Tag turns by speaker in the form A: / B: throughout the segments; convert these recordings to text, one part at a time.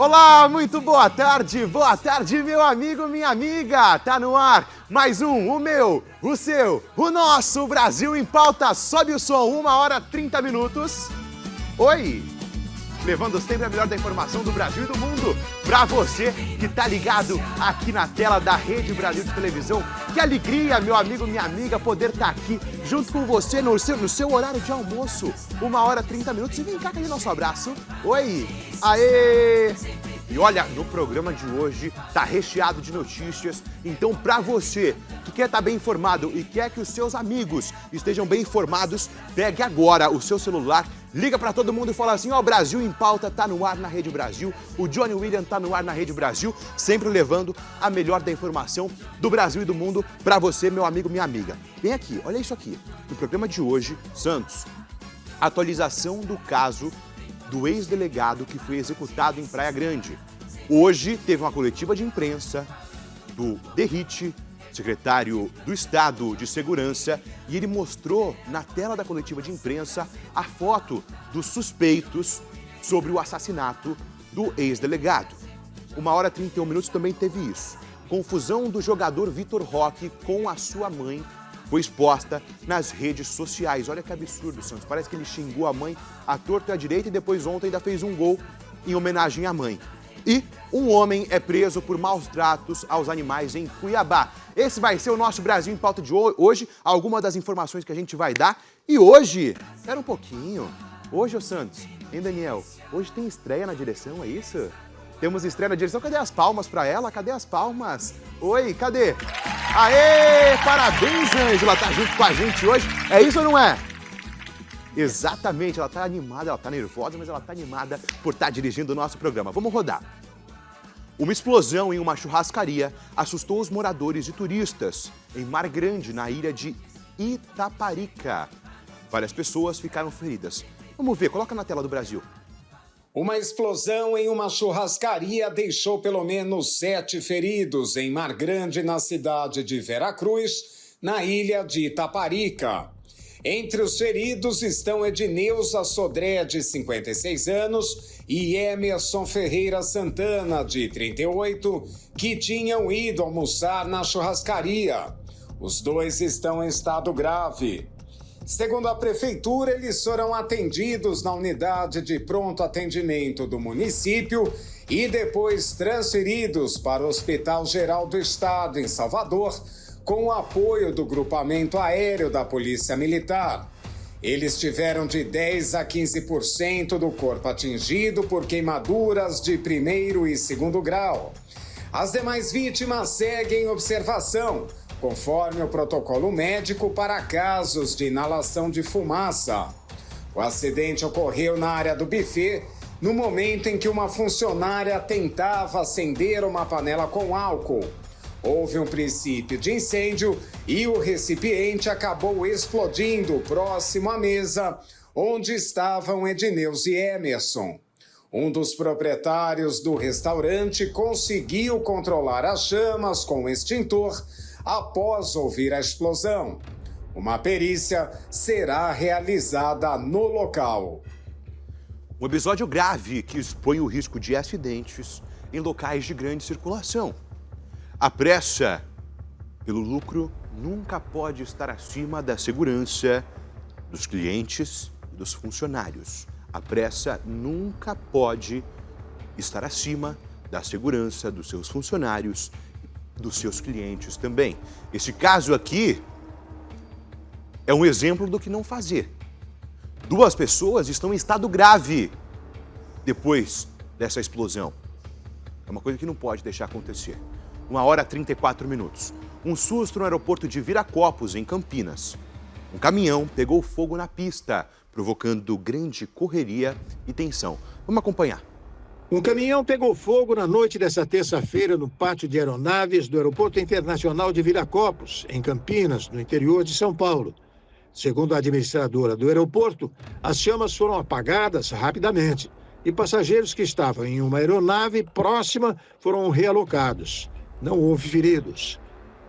A: Olá, muito boa tarde, meu amigo, minha amiga. Tá no ar mais um, o meu, o seu, o nosso Brasil em Pauta. Sobe o som, 1h30. Oi! Levando sempre a melhor da informação do Brasil e do mundo pra você que tá ligado aqui na tela da Rede Brasil de Televisão. Que alegria, meu amigo, minha amiga, poder estar aqui junto com você no seu horário de almoço. 1h30. E vem cá, cadê nosso abraço? Oi! Aê! E olha, no programa de hoje tá recheado de notícias, então pra você que quer estar bem informado e quer que os seus amigos estejam bem informados, pegue agora o seu celular, liga pra todo mundo e fala assim, ó, Brasil em Pauta tá no ar na Rede Brasil, o Johnny William tá no ar na Rede Brasil, sempre levando a melhor da informação do Brasil e do mundo pra você, meu amigo, minha amiga. Vem aqui, olha isso aqui, no programa de hoje, Santos, atualização do caso do ex-delegado que foi executado em Praia Grande. Hoje teve uma coletiva de imprensa do Derrite, secretário do Estado de Segurança, e ele mostrou na tela da coletiva de imprensa a foto dos suspeitos sobre o assassinato do ex-delegado. 1h31 também teve isso. Confusão do jogador Vitor Roque com a sua mãe foi exposta nas redes sociais. Olha que absurdo, Santos. Parece que ele xingou a mãe à torta e à direita e depois ontem ainda fez um gol em homenagem à mãe. E um homem é preso por maus tratos aos animais em Cuiabá. Esse vai ser o nosso Brasil em Pauta de hoje. Algumas das informações que a gente vai dar. E hoje, espera um pouquinho. Hoje, ô Santos, hein, Daniel? Hoje tem estreia na direção, é isso? Temos estreia na direção. Cadê as palmas pra ela? Cadê as palmas? Oi, cadê? Aê! Parabéns, Ângela! Tá junto com a gente hoje. É isso ou não é? Exatamente, ela tá animada, ela tá nervosa, mas ela tá animada por estar dirigindo o nosso programa. Vamos rodar. Uma explosão em uma churrascaria assustou os moradores e turistas em Mar Grande, na ilha de Itaparica. Várias pessoas ficaram feridas. Vamos ver, coloca na tela do Brasil.
B: Uma explosão em uma churrascaria deixou pelo menos 7 feridos em Mar Grande, na cidade de Veracruz, na ilha de Itaparica. Entre os feridos estão Edneuza Sodré, de 56 anos, e Emerson Ferreira Santana, de 38, que tinham ido almoçar na churrascaria. Os dois estão em estado grave. Segundo a prefeitura, eles foram atendidos na unidade de pronto atendimento do município e depois transferidos para o Hospital Geral do Estado, em Salvador, com o apoio do grupamento aéreo da Polícia Militar. Eles tiveram de 10% a 15% do corpo atingido por queimaduras de 1º e 2º grau. As demais vítimas seguem em observação, conforme o protocolo médico para casos de inalação de fumaça. O acidente ocorreu na área do buffet, no momento em que uma funcionária tentava acender uma panela com álcool. Houve um princípio de incêndio e o recipiente acabou explodindo próximo à mesa onde estavam Edneuza e Emerson. Um dos proprietários do restaurante conseguiu controlar as chamas com o extintor após ouvir a explosão. Uma perícia será realizada no local.
A: Um episódio grave que expõe o risco de acidentes em locais de grande circulação. A pressa pelo lucro nunca pode estar acima da segurança dos clientes e dos funcionários. A pressa nunca pode estar acima da segurança dos seus funcionários dos seus clientes também. Esse caso aqui é um exemplo do que não fazer. 2 pessoas estão em estado grave depois dessa explosão. É uma coisa que não pode deixar acontecer. 1h34. Um susto no aeroporto de Viracopos, em Campinas. Um caminhão pegou fogo na pista, provocando grande correria e tensão. Vamos acompanhar.
C: Um caminhão pegou fogo na noite dessa terça-feira no pátio de aeronaves do Aeroporto Internacional de Viracopos, em Campinas, no interior de São Paulo. Segundo a administradora do aeroporto, as chamas foram apagadas rapidamente e passageiros que estavam em uma aeronave próxima foram realocados. Não houve feridos.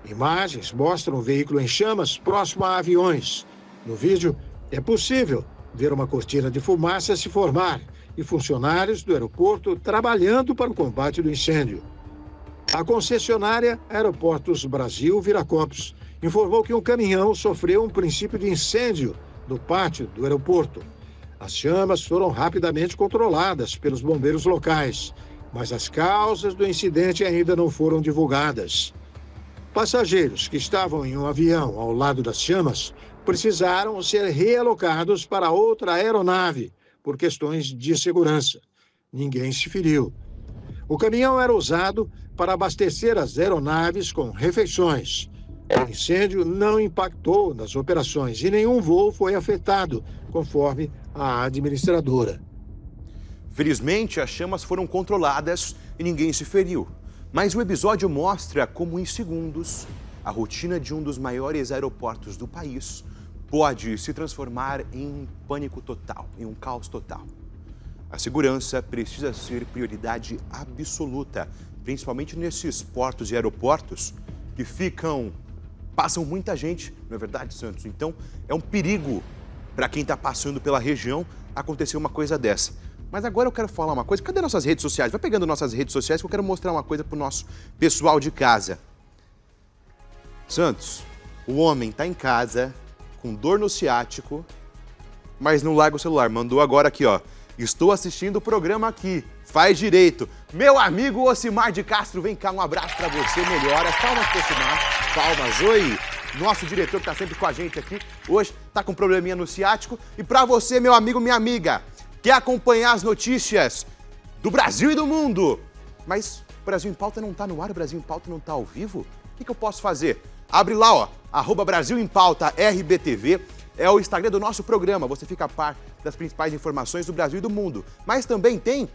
C: Imagens mostram um veículo em chamas próximo a aviões. No vídeo, é possível ver uma cortina de fumaça se formar e funcionários do aeroporto trabalhando para o combate do incêndio. A concessionária Aeroportos Brasil Viracopos informou que um caminhão sofreu um princípio de incêndio no pátio do aeroporto. As chamas foram rapidamente controladas pelos bombeiros locais, mas as causas do incidente ainda não foram divulgadas. Passageiros que estavam em um avião ao lado das chamas precisaram ser realocados para outra aeronave por questões de segurança. Ninguém se feriu. O caminhão era usado para abastecer as aeronaves com refeições. O incêndio não impactou nas operações e nenhum voo foi afetado, conforme a administradora.
A: Felizmente, as chamas foram controladas e ninguém se feriu. Mas o episódio mostra como, em segundos, a rotina de um dos maiores aeroportos do país pode se transformar em um pânico total, em um caos total. A segurança precisa ser prioridade absoluta, principalmente nesses portos e aeroportos que passam muita gente, não é verdade, Santos? Então, é um perigo para quem está passando pela região acontecer uma coisa dessa. Mas agora eu quero falar uma coisa. Cadê nossas redes sociais? Vai pegando nossas redes sociais que eu quero mostrar uma coisa para o nosso pessoal de casa. Santos, o homem está em casa com dor no ciático, mas não larga o celular. Mandou agora aqui, ó. Estou assistindo o programa aqui. Faz direito. Meu amigo Ocimar de Castro, vem cá, um abraço para você. Melhoras. Palmas para Ocimar. Palmas. Oi. Nosso diretor que está sempre com a gente aqui. Hoje está com um probleminha no ciático. E para você, meu amigo, minha amiga, quer acompanhar as notícias do Brasil e do mundo, mas o Brasil em Pauta não está no ar, o Brasil em Pauta não está ao vivo? O que eu posso fazer? Abre lá, ó, @Brasil em Pauta RBTV, é o Instagram do nosso programa, você fica a par das principais informações do Brasil e do mundo. Mas também tem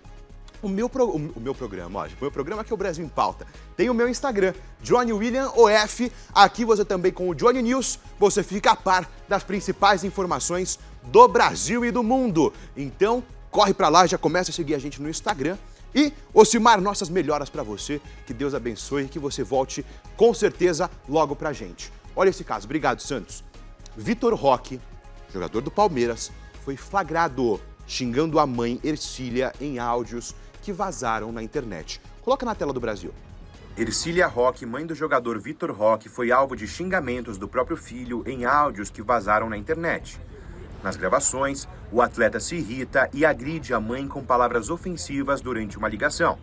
A: o meu programa, ó, o meu programa que é o Brasil em Pauta. Tem o meu Instagram, Johnny William OF. Aqui você também com o Johnny News, você fica a par das principais informações do Brasil e do mundo. Então, corre pra lá, já começa a seguir a gente no Instagram. E, Ocimar, nossas melhoras pra você. Que Deus abençoe e que você volte com certeza logo pra gente. Olha esse caso, obrigado, Santos. Vitor Roque, jogador do Palmeiras, foi flagrado xingando a mãe Ercília em áudios que vazaram na internet. Coloca na tela do Brasil. Ercília Roque, mãe do jogador Vitor Roque, foi alvo de xingamentos do próprio filho em áudios que vazaram na internet. Nas gravações, o atleta se irrita e agride a mãe com palavras ofensivas durante uma ligação.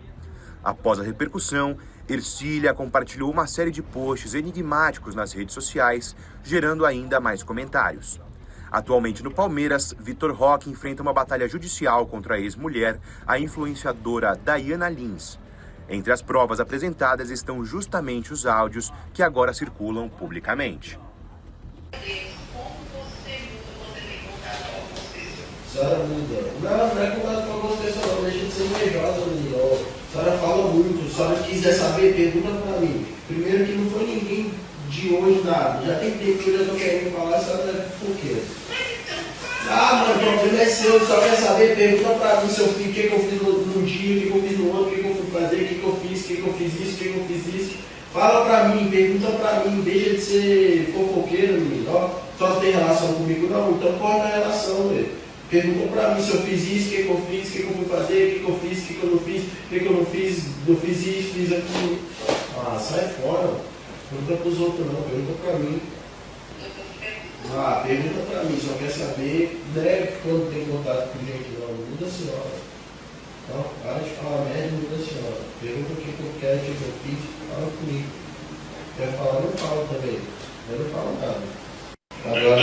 A: Após a repercussão, Ercília compartilhou uma série de posts enigmáticos nas redes sociais, gerando ainda mais comentários. Atualmente no Palmeiras, Vitor Roque enfrenta uma batalha judicial contra a ex-mulher, a influenciadora Daiana Lins. Entre as provas apresentadas estão justamente os áudios que agora circulam publicamente.
D: Senhora muda. Não é contato com algumas pessoas, não. Deixa de ser invejosa, menino. A senhora fala muito. Se a senhora quiser saber, pergunta pra mim. Primeiro que não foi ninguém de hoje nada. Já tem tempo que eu já tô querendo falar, a senhora é por quê? Ah, mano, o problema é seu. Só quer saber, pergunta pra mim, seu filho, o que eu fiz num dia, o que eu fiz no outro, o que eu fui fazer, o que eu fiz, o que eu fiz isso, o que eu fiz isso. Fala pra mim, pergunta pra mim. Deixa de ser fofoqueiro, menino. Ó, só tem relação comigo, não. Então corta a relação, velho. Perguntou pra mim se eu fiz isso, o que eu fiz, o que eu fui fazer, o que eu fiz, o que eu não fiz, o que eu não fiz isso, fiz aquilo. Ah, sai fora. Pergunta pros outros não, pergunta pra mim. Ah, pergunta pra mim, só quer saber, né, quando tem contato com gente, não, muda a senhora. Não, para de falar merda, muda a senhora. Pergunta o que eu quero, o que eu fiz, fala comigo. Quer falar, não fala também. Eu não falo nada. Agora,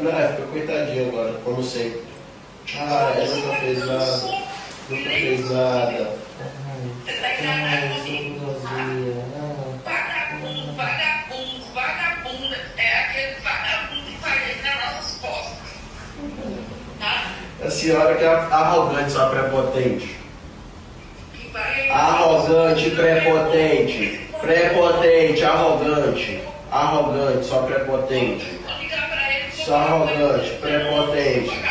D: não, fica coitadinho agora, como sempre. Ah, ela nunca fez nada. Nunca fez nada. Ai, eu sou sozinha.
E: Vagabundo. É aquele vagabundo que faz isso nas nossas costas. Tá?
D: A senhora que é arrogante, só prepotente. Arrogante, prepotente. Prepotente, arrogante. Arrogante, só prepotente. Só arrogante, prepotente.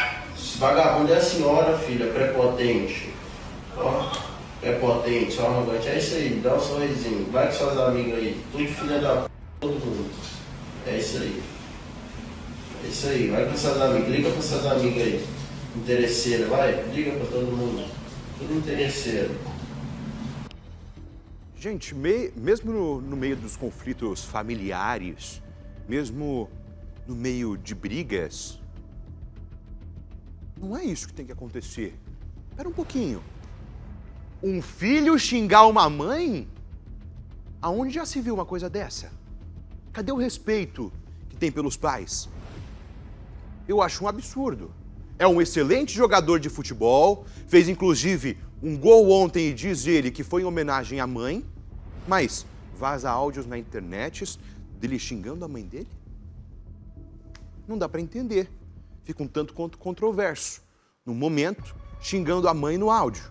D: Vagabundo é a senhora, filha, prepotente. Ó, prepotente, só arrogante. É isso aí, dá um sorrisinho. Vai com suas amigas aí. Tudo filha da p, todo mundo. É isso aí. É isso aí, vai com suas amigas. Liga com suas amigas aí. Interesseira, vai, diga pra todo mundo. Tudo interesseiro.
A: Gente, mesmo no meio dos conflitos familiares, mesmo no meio de brigas, não é isso que tem que acontecer. Espera um pouquinho. Um filho xingar uma mãe? Aonde já se viu uma coisa dessa? Cadê o respeito que tem pelos pais? Eu acho um absurdo. É um excelente jogador de futebol, fez inclusive um gol ontem e diz ele que foi em homenagem à mãe, mas vaza áudios na internet dele xingando a mãe dele? Não dá para entender. Fica um tanto quanto controverso. No momento, xingando a mãe no áudio.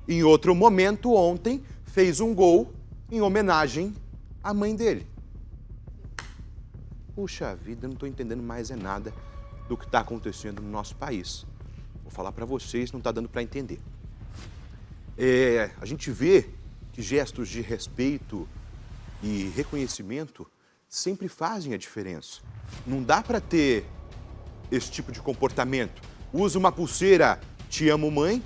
A: Em outro momento, ontem, fez um gol em homenagem à mãe dele. Puxa vida, eu não estou entendendo mais nada do que está acontecendo no nosso país. Vou falar para vocês, não está dando para entender. A gente vê que gestos de respeito e reconhecimento sempre fazem a diferença. Não dá para ter esse tipo de comportamento. Usa uma pulseira, te amo mãe,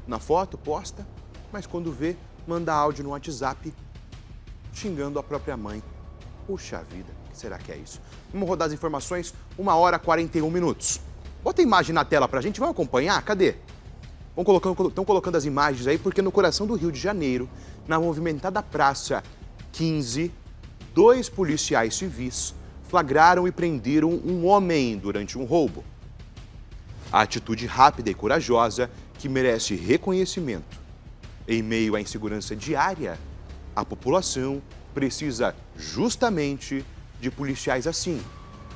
A: na foto, posta, mas quando vê, manda áudio no WhatsApp xingando a própria mãe. Puxa vida, o que será que é isso? Vamos rodar as informações, 1h41. Bota a imagem na tela pra gente, vamos acompanhar? Cadê? Estão colocando as imagens aí, porque no coração do Rio de Janeiro, na movimentada Praça 15, 2 policiais civis flagraram e prenderam um homem durante um roubo. A atitude rápida e corajosa que merece reconhecimento. Em meio à insegurança diária, a população precisa justamente de policiais assim,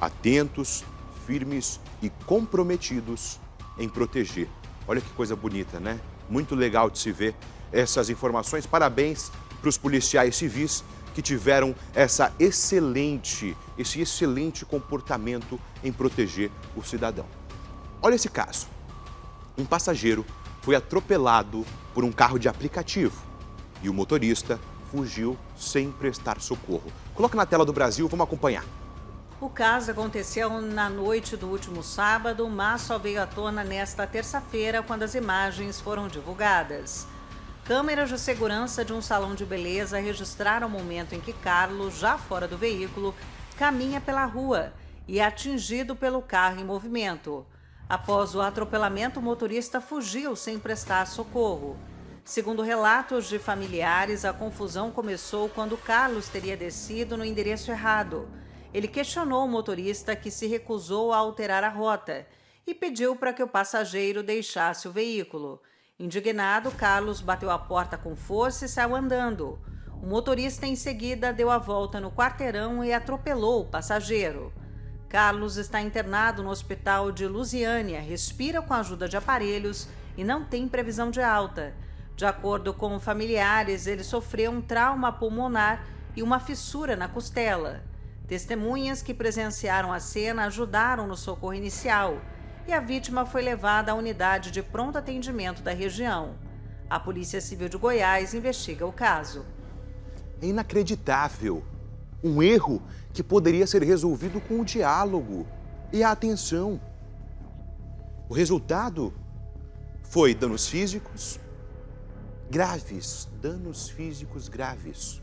A: atentos, firmes e comprometidos em proteger. Olha que coisa bonita, né? Muito legal de se ver essas informações. Parabéns para os policiais civis que tiveram esse excelente comportamento em proteger o cidadão. Olha esse caso. Um passageiro foi atropelado por um carro de aplicativo e o motorista fugiu sem prestar socorro. Coloca na tela do Brasil, vamos acompanhar.
F: O caso aconteceu na noite do último sábado, mas só veio à tona nesta terça-feira, quando as imagens foram divulgadas. Câmeras de segurança de um salão de beleza registraram o momento em que Carlos, já fora do veículo, caminha pela rua e é atingido pelo carro em movimento. Após o atropelamento, o motorista fugiu sem prestar socorro. Segundo relatos de familiares, a confusão começou quando Carlos teria descido no endereço errado. Ele questionou o motorista, que se recusou a alterar a rota, e pediu para que o passageiro deixasse o veículo. Indignado, Carlos bateu a porta com força e saiu andando. O motorista, em seguida, deu a volta no quarteirão e atropelou o passageiro. Carlos está internado no hospital de Lusiânia, respira com a ajuda de aparelhos e não tem previsão de alta. De acordo com familiares, ele sofreu um trauma pulmonar e uma fissura na costela. Testemunhas que presenciaram a cena ajudaram no socorro inicial e a vítima foi levada à unidade de pronto atendimento da região. A Polícia Civil de Goiás investiga o caso.
A: É inacreditável. Um erro que poderia ser resolvido com o diálogo e a atenção. O resultado foi danos físicos graves, danos físicos graves.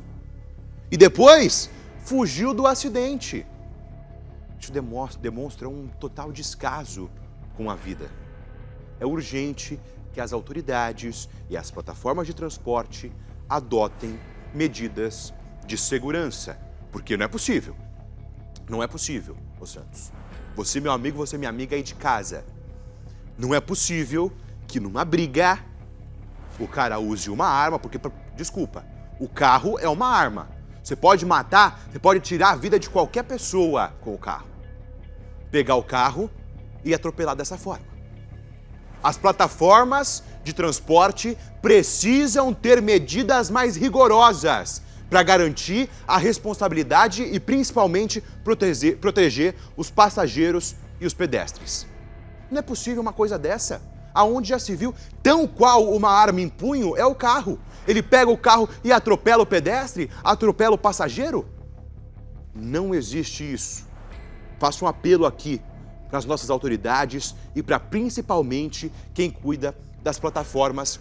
A: E depois fugiu do acidente. Isso demonstra um total descaso com a vida. É urgente que as autoridades e as plataformas de transporte adotem medidas de segurança, porque não é possível. Não é possível, ô Santos. Você, meu amigo, você, minha amiga aí de casa. Não é possível que numa briga o cara use uma arma, porque, desculpa, o carro é uma arma. Você pode matar, você pode tirar a vida de qualquer pessoa com o carro. Pegar o carro e atropelar dessa forma. As plataformas de transporte precisam ter medidas mais rigorosas para garantir a responsabilidade e, principalmente, proteger os passageiros e os pedestres. Não é possível uma coisa dessa. Aonde já se viu, tão qual uma arma em punho é o carro. Ele pega o carro e atropela o pedestre, atropela o passageiro? Não existe isso. Faço um apelo aqui para as nossas autoridades e para principalmente quem cuida das plataformas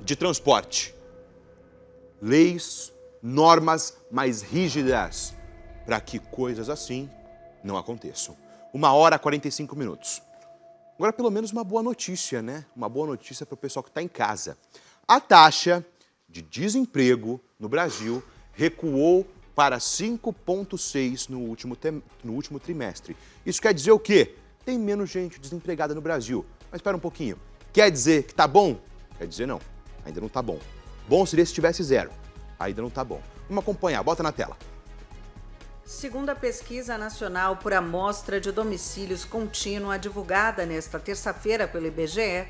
A: de transporte. Leis, normas mais rígidas para que coisas assim não aconteçam. 1h45. Agora, pelo menos uma boa notícia, né? Uma boa notícia para o pessoal que está em casa. A taxa de desemprego no Brasil recuou para 5,6% no último trimestre. Isso quer dizer o quê? Tem menos gente desempregada no Brasil. Mas espera um pouquinho. Quer dizer que tá bom? Quer dizer não. Ainda não tá bom. Bom seria se tivesse zero. Ainda não tá bom. Vamos acompanhar. Bota na tela.
F: Segundo a Pesquisa Nacional por Amostra de Domicílios Contínua, divulgada nesta terça-feira pelo IBGE,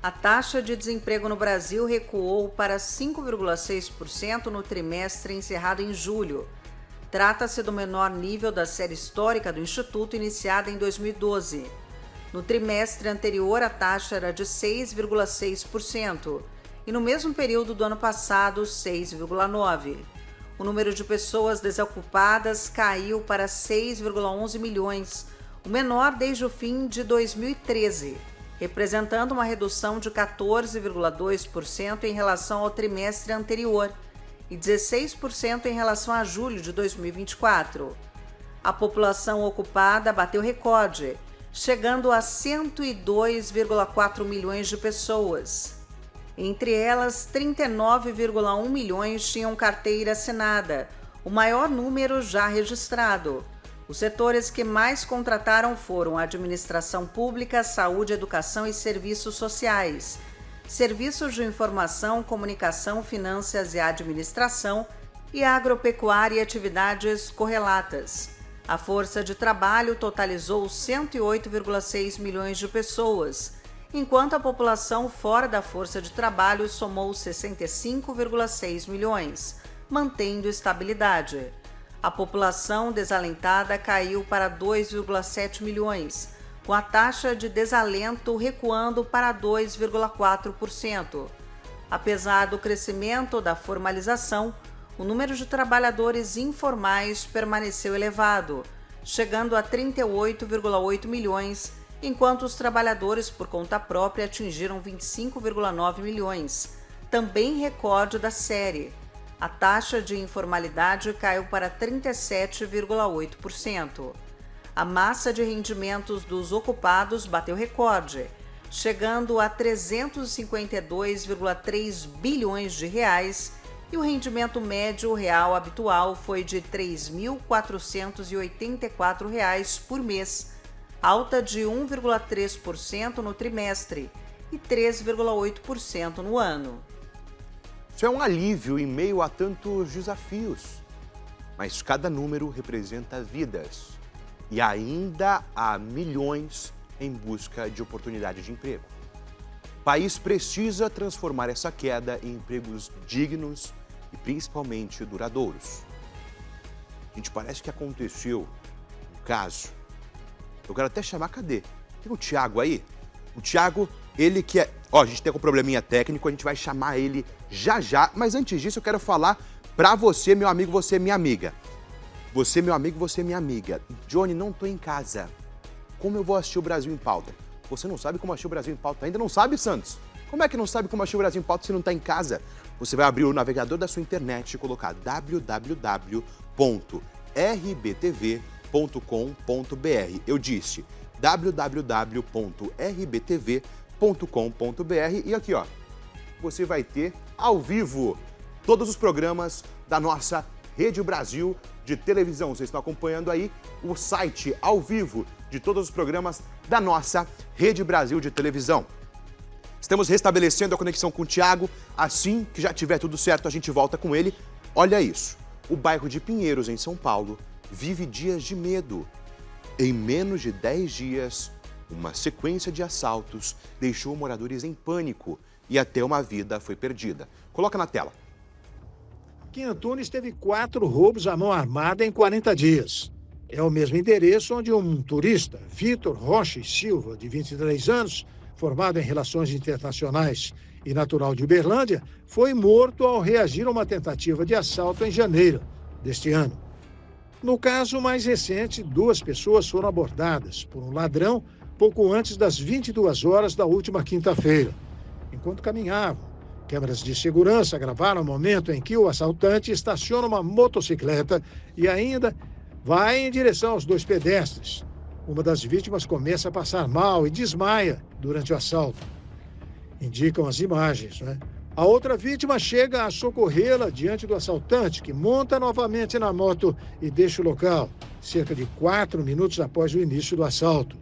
F: a taxa de desemprego no Brasil recuou para 5,6% no trimestre encerrado em julho. Trata-se do menor nível da série histórica do Instituto, iniciada em 2012. No trimestre anterior, a taxa era de 6,6% e no mesmo período do ano passado, 6,9%. O número de pessoas desocupadas caiu para 6,11 milhões, o menor desde o fim de 2013, representando uma redução de 14,2% em relação ao trimestre anterior e 16% em relação a julho de 2024. A população ocupada bateu recorde, chegando a 102,4 milhões de pessoas. Entre elas, 39,1 milhões tinham carteira assinada, o maior número já registrado. Os setores que mais contrataram foram a administração pública, saúde, educação e serviços sociais, serviços de informação, comunicação, finanças e administração e agropecuária e atividades correlatas. A força de trabalho totalizou 108,6 milhões de pessoas, enquanto a população fora da força de trabalho somou 65,6 milhões, mantendo estabilidade. A população desalentada caiu para 2,7 milhões, com a taxa de desalento recuando para 2,4%. Apesar do crescimento da formalização, o número de trabalhadores informais permaneceu elevado, chegando a 38,8 milhões, enquanto os trabalhadores por conta própria atingiram 25,9 milhões, também recorde da série. A taxa de informalidade caiu para 37,8%. A massa de rendimentos dos ocupados bateu recorde, chegando a 352,3 bilhões de reais, e o rendimento médio real habitual foi de R$ 3.484 por mês, alta de 1,3% no trimestre e 3,8% no ano.
A: Isso é um alívio em meio a tantos desafios, mas cada número representa vidas e ainda há milhões em busca de oportunidade de emprego. O país precisa transformar essa queda em empregos dignos e principalmente duradouros. Gente, parece que aconteceu um caso. Eu quero até chamar, cadê? Tem o Thiago aí? O Thiago, ele que é... Ó, a gente tem um probleminha técnico, a gente vai chamar ele já já. Mas antes disso, eu quero falar pra você, meu amigo, você, minha amiga. Você, meu amigo, você, minha amiga. Johnny, não tô em casa. Como eu vou assistir o Brasil em Pauta? Você não sabe como assistir o Brasil em Pauta? Ainda não sabe, Santos? Como é que não sabe como assistir o Brasil em Pauta se não tá em casa? Você vai abrir o navegador da sua internet e colocar www.rbtv.com.br. Eu disse www.rbtv.com.br e aqui, ó, você vai ter ao vivo todos os programas da nossa Rede Brasil de televisão. Vocês estão acompanhando aí o site ao vivo de todos os programas da nossa Rede Brasil de televisão. Estamos restabelecendo a conexão com o Thiago. Assim que já tiver tudo certo, a gente volta com ele. Olha isso, o bairro de Pinheiros, em São Paulo, vive dias de medo. Em menos de 10 dias, uma sequência de assaltos deixou moradores em pânico e até uma vida foi perdida. Coloca na tela.
C: Aqui em Antunes teve 4 roubos à mão armada em 40 dias. É o mesmo endereço onde um turista, Vitor Rocha e Silva, de 23 anos, formado em Relações Internacionais e natural de Uberlândia, foi morto ao reagir a uma tentativa de assalto em janeiro deste ano. No caso mais recente, 2 pessoas foram abordadas por um ladrão pouco antes das 22 horas da última quinta-feira. Enquanto caminhavam, câmeras de segurança gravaram o momento em que o assaltante estaciona uma motocicleta e ainda vai em direção aos 2 pedestres. Uma das vítimas começa a passar mal e desmaia durante o assalto. Indicam as imagens, né? A outra vítima chega a socorrê-la diante do assaltante, que monta novamente na moto e deixa o local, cerca de 4 minutos após o início do assalto.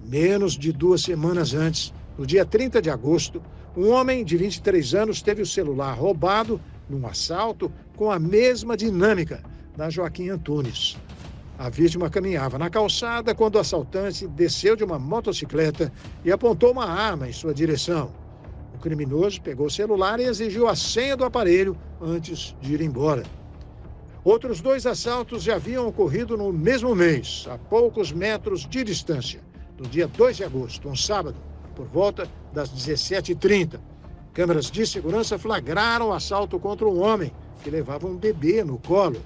C: Menos de 2 semanas antes, no dia 30 de agosto, um homem de 23 anos teve o celular roubado num assalto com a mesma dinâmica na Joaquim Antunes. A vítima caminhava na calçada quando o assaltante desceu de uma motocicleta e apontou uma arma em sua direção. O criminoso pegou o celular e exigiu a senha do aparelho antes de ir embora. Outros 2 assaltos já haviam ocorrido no mesmo mês, a poucos metros de distância, no dia 2 de agosto, um sábado, por volta das 17h30. Câmeras de segurança flagraram o assalto contra um homem que levava um bebê no colo.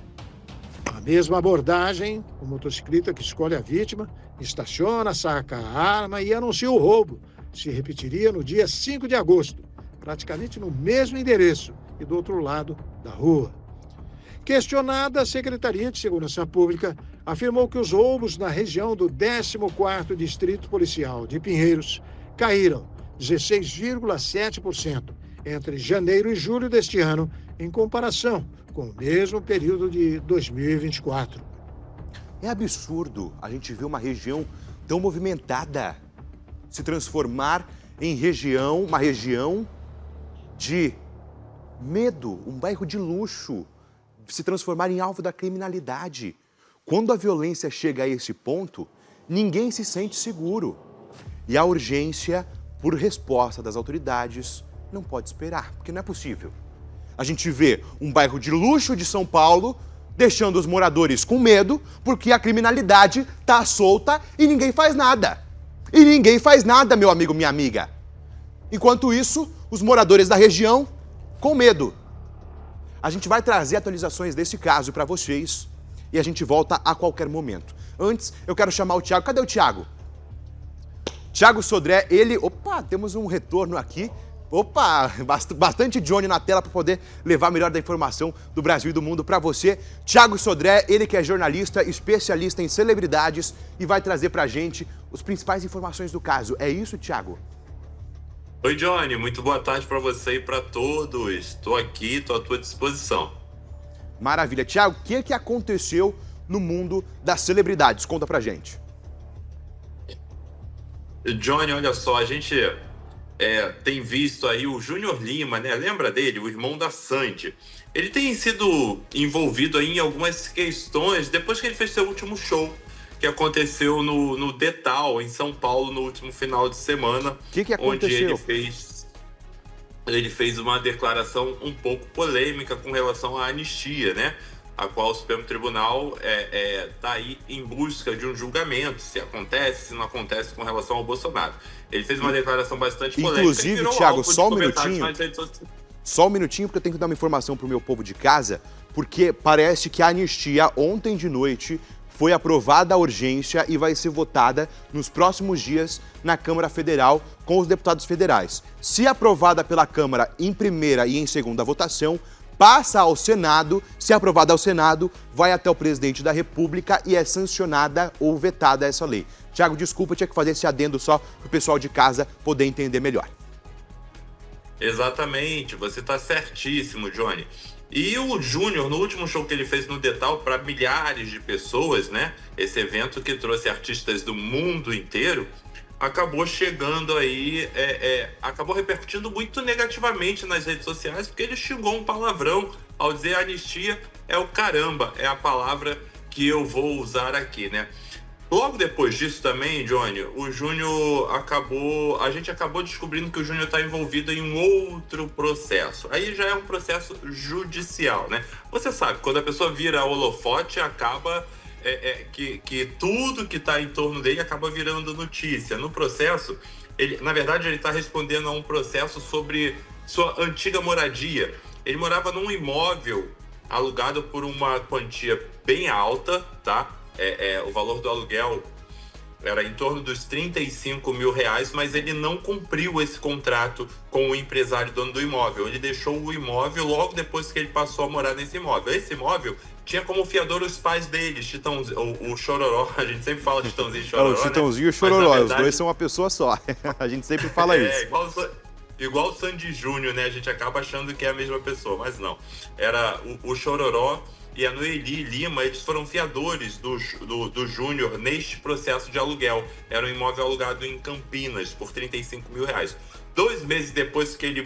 C: A mesma abordagem, o motociclista que escolhe a vítima, estaciona, saca a arma e anuncia o roubo. Se repetiria no dia 5 de agosto, praticamente no mesmo endereço e do outro lado da rua. Questionada, a Secretaria de Segurança Pública afirmou que os roubos na região do 14º Distrito Policial de Pinheiros caíram 16,7% entre janeiro e julho deste ano, em comparação com o mesmo período de 2024.
A: É absurdo a gente ver uma região tão movimentada se transformar em uma região de medo, um bairro de luxo, se transformar em alvo da criminalidade. Quando a violência chega a esse ponto, ninguém se sente seguro. E a urgência por resposta das autoridades não pode esperar, porque não é possível. A gente vê um bairro de luxo de São Paulo deixando os moradores com medo porque a criminalidade está solta e ninguém faz nada. E ninguém faz nada, meu amigo, minha amiga. Enquanto isso, os moradores da região com medo. A gente vai trazer atualizações desse caso para vocês e a gente volta a qualquer momento. Antes, eu quero chamar o Thiago. Cadê o Thiago? Thiago Sodré, ele... Opa, temos um retorno aqui. Opa, bastante Johnny na tela para poder levar melhor da informação do Brasil e do mundo para você. Thiago Sodré, ele que é jornalista, especialista em celebridades e vai trazer para a gente as principais informações do caso. É isso, Thiago?
G: Oi, Johnny. Muito boa tarde para você e para todos. Estou aqui, estou à tua disposição.
A: Maravilha. Thiago, o que aconteceu no mundo das celebridades? Conta pra gente.
G: Johnny, olha só, a gente tem visto aí o Júnior Lima, né? Lembra dele? O irmão da Sandy. Ele tem sido envolvido aí em algumas questões depois que ele fez seu último show, que aconteceu no Detal, em São Paulo, no último final de semana.
A: O que aconteceu?
G: Onde ele fez uma declaração um pouco polêmica com relação à anistia, né? A qual o Supremo Tribunal está aí em busca de um julgamento, se acontece, se não acontece com relação ao Bolsonaro. Ele fez uma declaração bastante polêmica.
A: Inclusive, Thiago, só um minutinho, porque eu tenho que dar uma informação para o meu povo de casa, porque parece que a anistia ontem de noite foi aprovada a urgência e vai ser votada nos próximos dias na Câmara Federal com os deputados federais. Se aprovada pela Câmara em primeira e em segunda votação, passa ao Senado, se aprovada ao Senado, vai até o presidente da República e é sancionada ou vetada essa lei. Thiago, desculpa, eu tinha que fazer esse adendo só para o pessoal de casa poder entender melhor.
G: Exatamente, você está certíssimo, Johnny. E o Júnior, no último show que ele fez no Detal para milhares de pessoas, né? Esse evento que trouxe artistas do mundo inteiro, acabou chegando aí, acabou repercutindo muito negativamente nas redes sociais, porque ele xingou um palavrão ao dizer anistia é o caramba, é a palavra que eu vou usar aqui, né? Logo depois disso também, Johnny, o Júnior a gente acabou descobrindo que o Júnior está envolvido em um outro processo. Aí já é um processo judicial, né? Você sabe, quando a pessoa vira holofote, acaba... que tudo que está em torno dele acaba virando notícia. No processo, na verdade, ele está respondendo a um processo sobre sua antiga moradia. Ele morava num imóvel alugado por uma quantia bem alta, tá? O valor do aluguel era em torno dos R$35 mil, mas ele não cumpriu esse contrato com o empresário dono do imóvel. Ele deixou o imóvel logo depois que ele passou a morar nesse imóvel. Esse imóvel tinha como fiador os pais dele, o Chororó. A gente sempre fala Chitãozinho e Chororó,
A: O Chitãozinho, né? E o Chororó, verdade, os dois são uma pessoa só. A gente sempre fala isso.
G: Igual o Sandy Júnior, né? A gente acaba achando que é a mesma pessoa, mas não. Era o Chororó e a Noeli Lima, eles foram fiadores do Júnior neste processo de aluguel. Era um imóvel alugado em Campinas por R$35 mil. 2 meses depois que ele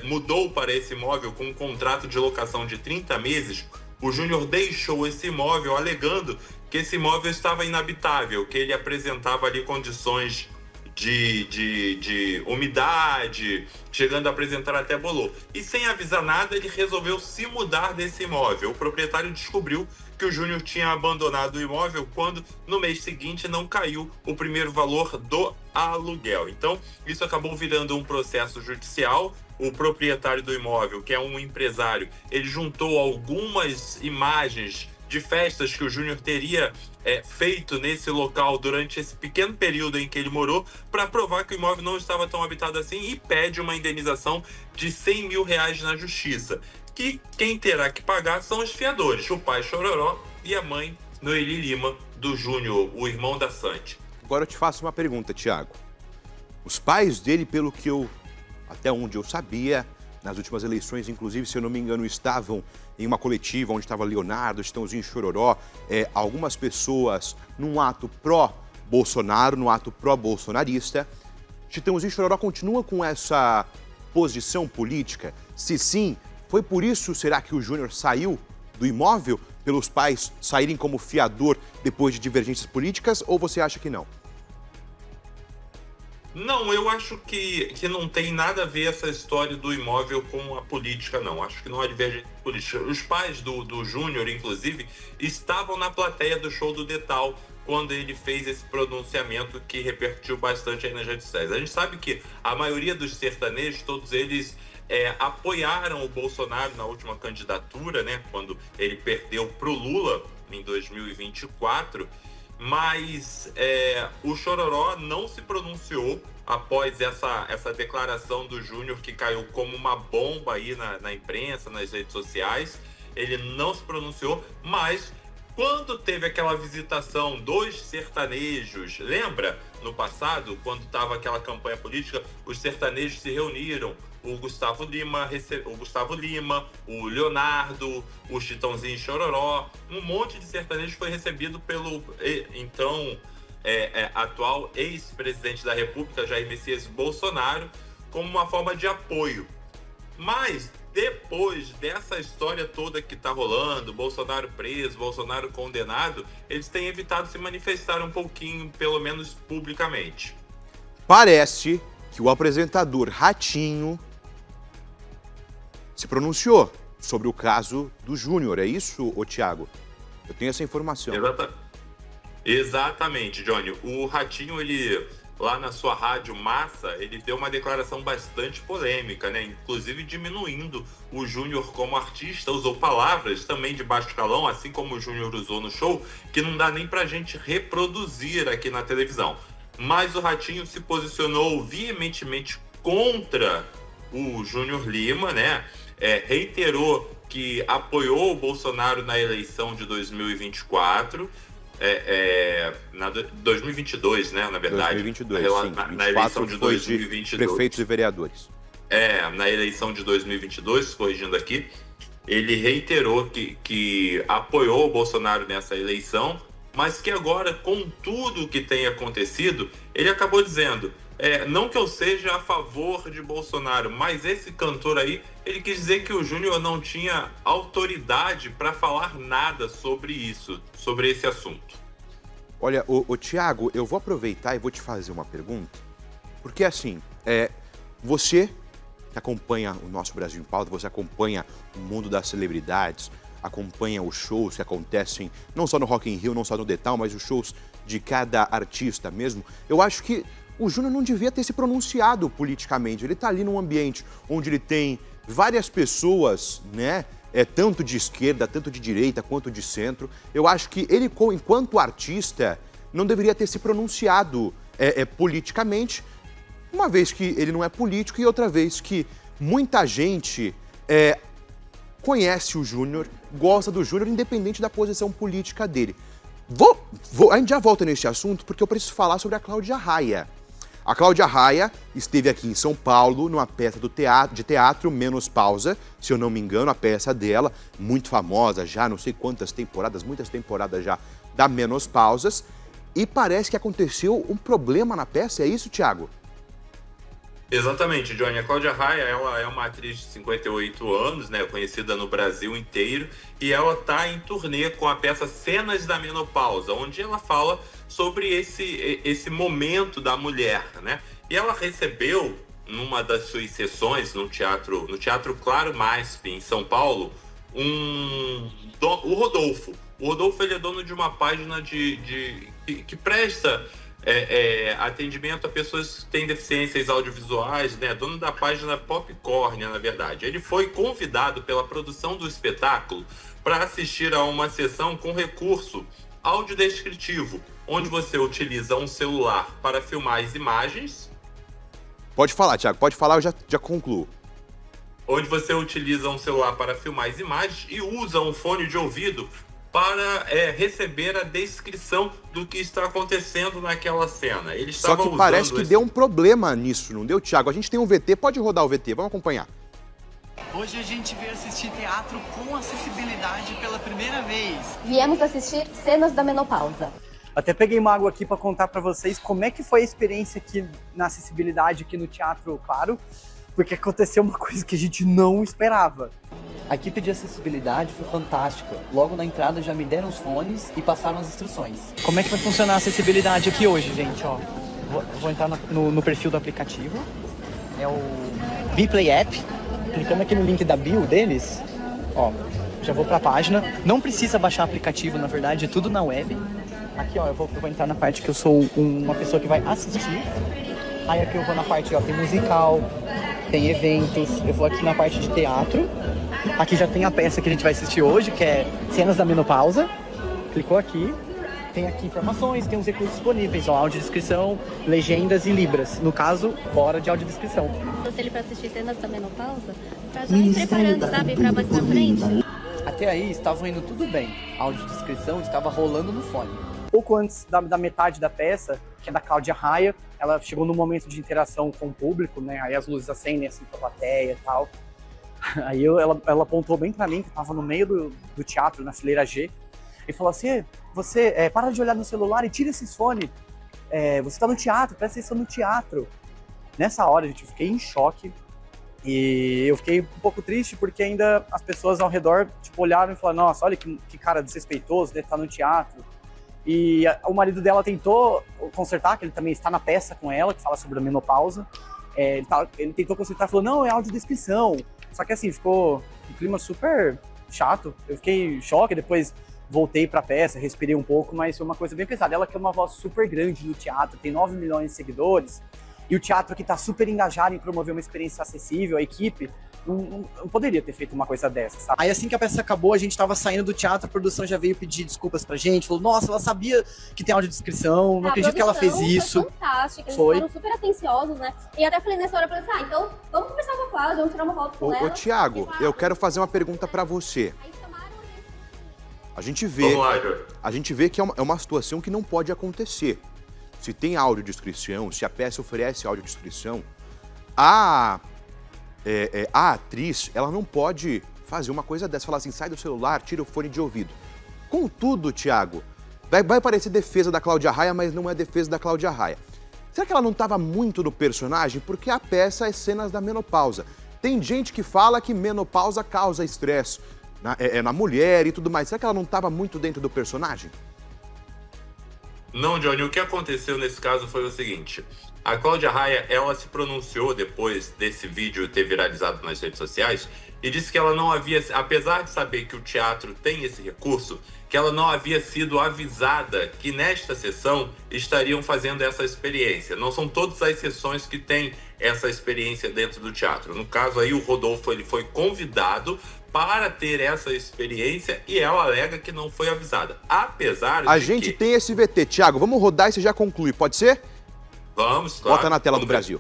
G: mudou para esse imóvel com um contrato de locação de 30 meses, o Júnior deixou esse imóvel alegando que esse imóvel estava inabitável, que ele apresentava ali condições de umidade, chegando a apresentar até bolor. E sem avisar nada, ele resolveu se mudar desse imóvel. O proprietário descobriu que o Júnior tinha abandonado o imóvel quando, no mês seguinte, não caiu o primeiro valor do aluguel. Então, isso acabou virando um processo judicial. O proprietário do imóvel, que é um empresário, ele juntou algumas imagens de festas que o Júnior teria feito nesse local durante esse pequeno período em que ele morou, para provar que o imóvel não estava tão habitado assim, e pede uma indenização de R$100 mil na justiça, que quem terá que pagar são os fiadores, o pai Chororó e a mãe Noeli Lima, do Júnior, o irmão da Sandy.
A: Agora eu te faço uma pergunta, Tiago. Os pais dele, pelo que até onde eu sabia, nas últimas eleições, inclusive, se eu não me engano, estavam em uma coletiva onde estava Leonardo, Chitãozinho e Chororó, algumas pessoas num ato pró-Bolsonaro, num ato pró-bolsonarista. Chitãozinho e Chororó continua com essa posição política? Se sim, foi por isso, será que o Júnior saiu do imóvel, pelos pais saírem como fiador depois de divergências políticas, ou você acha que não?
G: Não, eu acho que não tem nada a ver essa história do imóvel com a política, não. Acho que não há divergência política. Os pais do Júnior, inclusive, estavam na plateia do show do Detal quando ele fez esse pronunciamento que repercutiu bastante aí nas redes sociais. A gente sabe que a maioria dos sertanejos, todos eles apoiaram o Bolsonaro na última candidatura, né, quando ele perdeu para o Lula em 2024, mas o Chororó não se pronunciou após essa declaração do Júnior, que caiu como uma bomba aí na imprensa, nas redes sociais. Ele não se pronunciou, mas quando teve aquela visitação dos sertanejos, lembra? No passado, quando estava aquela campanha política, os sertanejos se reuniram. O Gustavo Lima, o Leonardo, o Chitãozinho e Chororó, um monte de sertanejos foi recebido pelo então atual ex-presidente da República, Jair Messias Bolsonaro, como uma forma de apoio. Mas depois dessa história toda que está rolando, Bolsonaro preso, Bolsonaro condenado, eles têm evitado se manifestar um pouquinho, pelo menos publicamente.
A: Parece que o apresentador Ratinho se pronunciou sobre o caso do Júnior. É isso, Tiago? Eu tenho essa informação.
G: Exatamente, Johnny. O Ratinho, ele, lá na sua rádio Massa, ele deu uma declaração bastante polêmica, né? Inclusive diminuindo o Júnior como artista, usou palavras também de baixo calão, assim como o Júnior usou no show, que não dá nem pra gente reproduzir aqui na televisão. Mas o Ratinho se posicionou veementemente contra o Júnior Lima, né? Reiterou que apoiou o Bolsonaro na eleição de 2024, 2022, né, na verdade.
A: 2022,
G: na eleição de 2022.
A: De prefeitos e vereadores.
G: Na eleição de 2022, corrigindo aqui, ele reiterou que apoiou o Bolsonaro nessa eleição, mas que agora, com tudo que tem acontecido, ele acabou dizendo, não que eu seja a favor de Bolsonaro, mas esse cantor aí, ele quis dizer que o Júnior não tinha autoridade para falar nada sobre isso, sobre esse assunto.
A: Olha, Tiago, eu vou aproveitar e vou te fazer uma pergunta, porque assim, você que acompanha o nosso Brasil em Pauta, você acompanha o mundo das celebridades, acompanha os shows que acontecem não só no Rock in Rio, não só no Detal, mas os shows de cada artista mesmo. Eu acho que o Júnior não devia ter se pronunciado politicamente. Ele está ali num ambiente onde ele tem várias pessoas, né, tanto de esquerda, tanto de direita, quanto de centro. Eu acho que ele, enquanto artista, não deveria ter se pronunciado politicamente, uma vez que ele não é político e outra vez que muita gente conhece o Júnior, gosta do Júnior, independente da posição política dele. A gente já volta nesse assunto porque eu preciso falar sobre a Cláudia Raia. A Cláudia Raia esteve aqui em São Paulo numa peça de teatro Menopausa, se eu não me engano, a peça dela, muito famosa já, não sei quantas temporadas, muitas temporadas já, da Menopausa. E parece que aconteceu um problema na peça, é isso, Thiago?
G: Exatamente, Johnny. A Cláudia Raia, ela é uma atriz de 58 anos, né, conhecida no Brasil inteiro, e ela está em turnê com a peça Cenas da Menopausa, onde ela fala sobre esse momento da mulher, né? E ela recebeu, numa das suas sessões no Teatro Claro MASP, em São Paulo, o Rodolfo. O Rodolfo, ele é dono de uma página que presta atendimento a pessoas que têm deficiências audiovisuais, né? Dono da página Popcorn, na verdade. Ele foi convidado pela produção do espetáculo para assistir a uma sessão com recurso audiodescritivo, onde você utiliza um celular para filmar as imagens.
A: Pode falar, Thiago, pode falar, eu já concluo.
G: Onde você utiliza um celular para filmar as imagens e usa um fone de ouvido para receber a descrição do que está acontecendo naquela cena. Ele
A: Só que parece que deu um problema nisso, não deu, Thiago? A gente tem um VT, pode rodar o VT, vamos acompanhar.
H: Hoje a gente veio assistir teatro com acessibilidade pela primeira vez.
I: Viemos assistir Cenas da Menopausa.
H: Até peguei uma água aqui para contar para vocês como é que foi a experiência aqui na acessibilidade aqui no Teatro Claro, porque aconteceu uma coisa que a gente não esperava.
J: A equipe de acessibilidade foi fantástica. Logo na entrada já me deram os fones e passaram as instruções.
H: Como é que vai funcionar a acessibilidade aqui hoje, gente? Ó, vou entrar no perfil do aplicativo. É o Bplay App. Clicando aqui no link da bio deles, ó, já vou para a página. Não precisa baixar o aplicativo, na verdade, é tudo na web. Aqui, ó, eu vou entrar na parte que eu sou uma pessoa que vai assistir. Aí aqui eu vou na parte, ó, tem musical, tem eventos. Eu vou aqui na parte de teatro. Aqui já tem a peça que a gente vai assistir hoje, que é Cenas da Menopausa. Clicou aqui. Tem aqui informações, tem os recursos disponíveis, ó, audiodescrição, legendas e libras. No caso, hora de audiodescrição.
I: Trouxe ele para assistir Cenas da Menopausa, pra já ir preparando, sabe, para mais pra frente.
J: Até aí estavam indo tudo bem. A audiodescrição estava rolando no fone.
H: Pouco antes da metade da peça, que é da Cláudia Raia, ela chegou no momento de interação com o público, né? Aí as luzes acendem assim pra plateia e tal. Aí ela apontou bem pra mim, que tava no meio do teatro, na fileira G, e falou assim: você para de olhar no celular e tira esses fones. Você tá no teatro, presta atenção no teatro. Nessa hora, gente, eu fiquei em choque. E eu fiquei um pouco triste porque ainda as pessoas ao redor tipo, olharam e falaram: nossa, olha que cara desrespeitoso, deve estar no teatro. E o marido dela tentou consertar, que ele também está na peça com ela, que fala sobre a menopausa. Ele tentou consertar e falou: não, é audiodescrição. Só que assim, ficou um clima super chato. Eu fiquei em choque, depois voltei pra peça, respirei um pouco, mas foi uma coisa bem pesada. Ela que é uma voz super grande no teatro, tem 9 milhões de seguidores. E o teatro aqui tá super engajado em promover uma experiência acessível, a equipe não poderia ter feito uma coisa dessa, sabe? Aí assim que a peça acabou, a gente tava saindo do teatro, a produção já veio pedir desculpas pra gente, falou: nossa, ela sabia que tem audiodescrição, não acredito que ela fez isso.
I: Foi fantástica, eles foram super atenciosos, né? E até falei nessa hora, falei: então vamos conversar com a Cláudia, vamos tirar uma foto com ela.
A: Ô, Thiago, eu quero fazer uma pergunta pra você. A gente vê que é uma situação que não pode acontecer. Se tem audiodescrição, se a peça oferece audiodescrição, a atriz, ela não pode fazer uma coisa dessa, falar assim: sai do celular, tira o fone de ouvido. Contudo, Thiago, vai parecer defesa da Cláudia Raia, mas não é defesa da Cláudia Raia. Será que ela não estava muito no personagem? Porque a peça é Cenas da Menopausa. Tem gente que fala que menopausa causa estresse na mulher e tudo mais. Será que ela não estava muito dentro do personagem?
G: Não, Johnny, o que aconteceu nesse caso foi o seguinte: a Cláudia Raia, ela se pronunciou depois desse vídeo ter viralizado nas redes sociais e disse que ela não havia, apesar de saber que o teatro tem esse recurso, que ela não havia sido avisada que nesta sessão estariam fazendo essa experiência. Não são todas as sessões que têm essa experiência dentro do teatro. No caso aí, o Rodolfo, ele foi convidado para ter essa experiência e ela alega que não foi avisada. Apesar de
A: A gente tem esse VT. Thiago, vamos rodar e você já conclui, pode ser?
G: Vamos, claro.
A: Bota na tela do Brasil.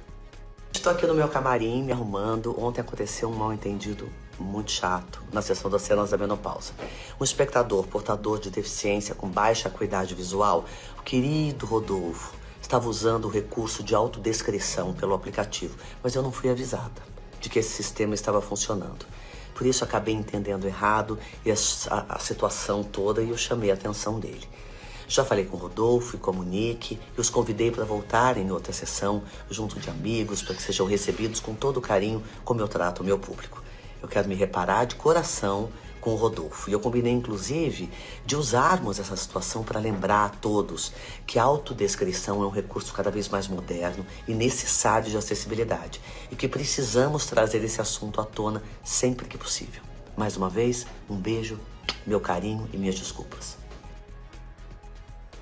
K: Estou aqui no meu camarim, me arrumando. Ontem aconteceu um mal-entendido muito chato na sessão das cenas da menopausa. Um espectador portador de deficiência com baixa acuidade visual, o querido Rodolfo, estava usando o recurso de autodescrição pelo aplicativo, mas eu não fui avisada de que esse sistema estava funcionando. Por isso acabei entendendo errado a situação toda e eu chamei a atenção dele. Já falei com o Rodolfo e com a Monique e os convidei para voltarem em outra sessão, junto de amigos, para que sejam recebidos com todo o carinho como eu trato o meu público. Eu quero me reparar de coração com o Rodolfo. E eu combinei, inclusive, de usarmos essa situação para lembrar a todos que a autodescrição é um recurso cada vez mais moderno e necessário de acessibilidade e que precisamos trazer esse assunto à tona sempre que possível. Mais uma vez, um beijo, meu carinho e minhas desculpas.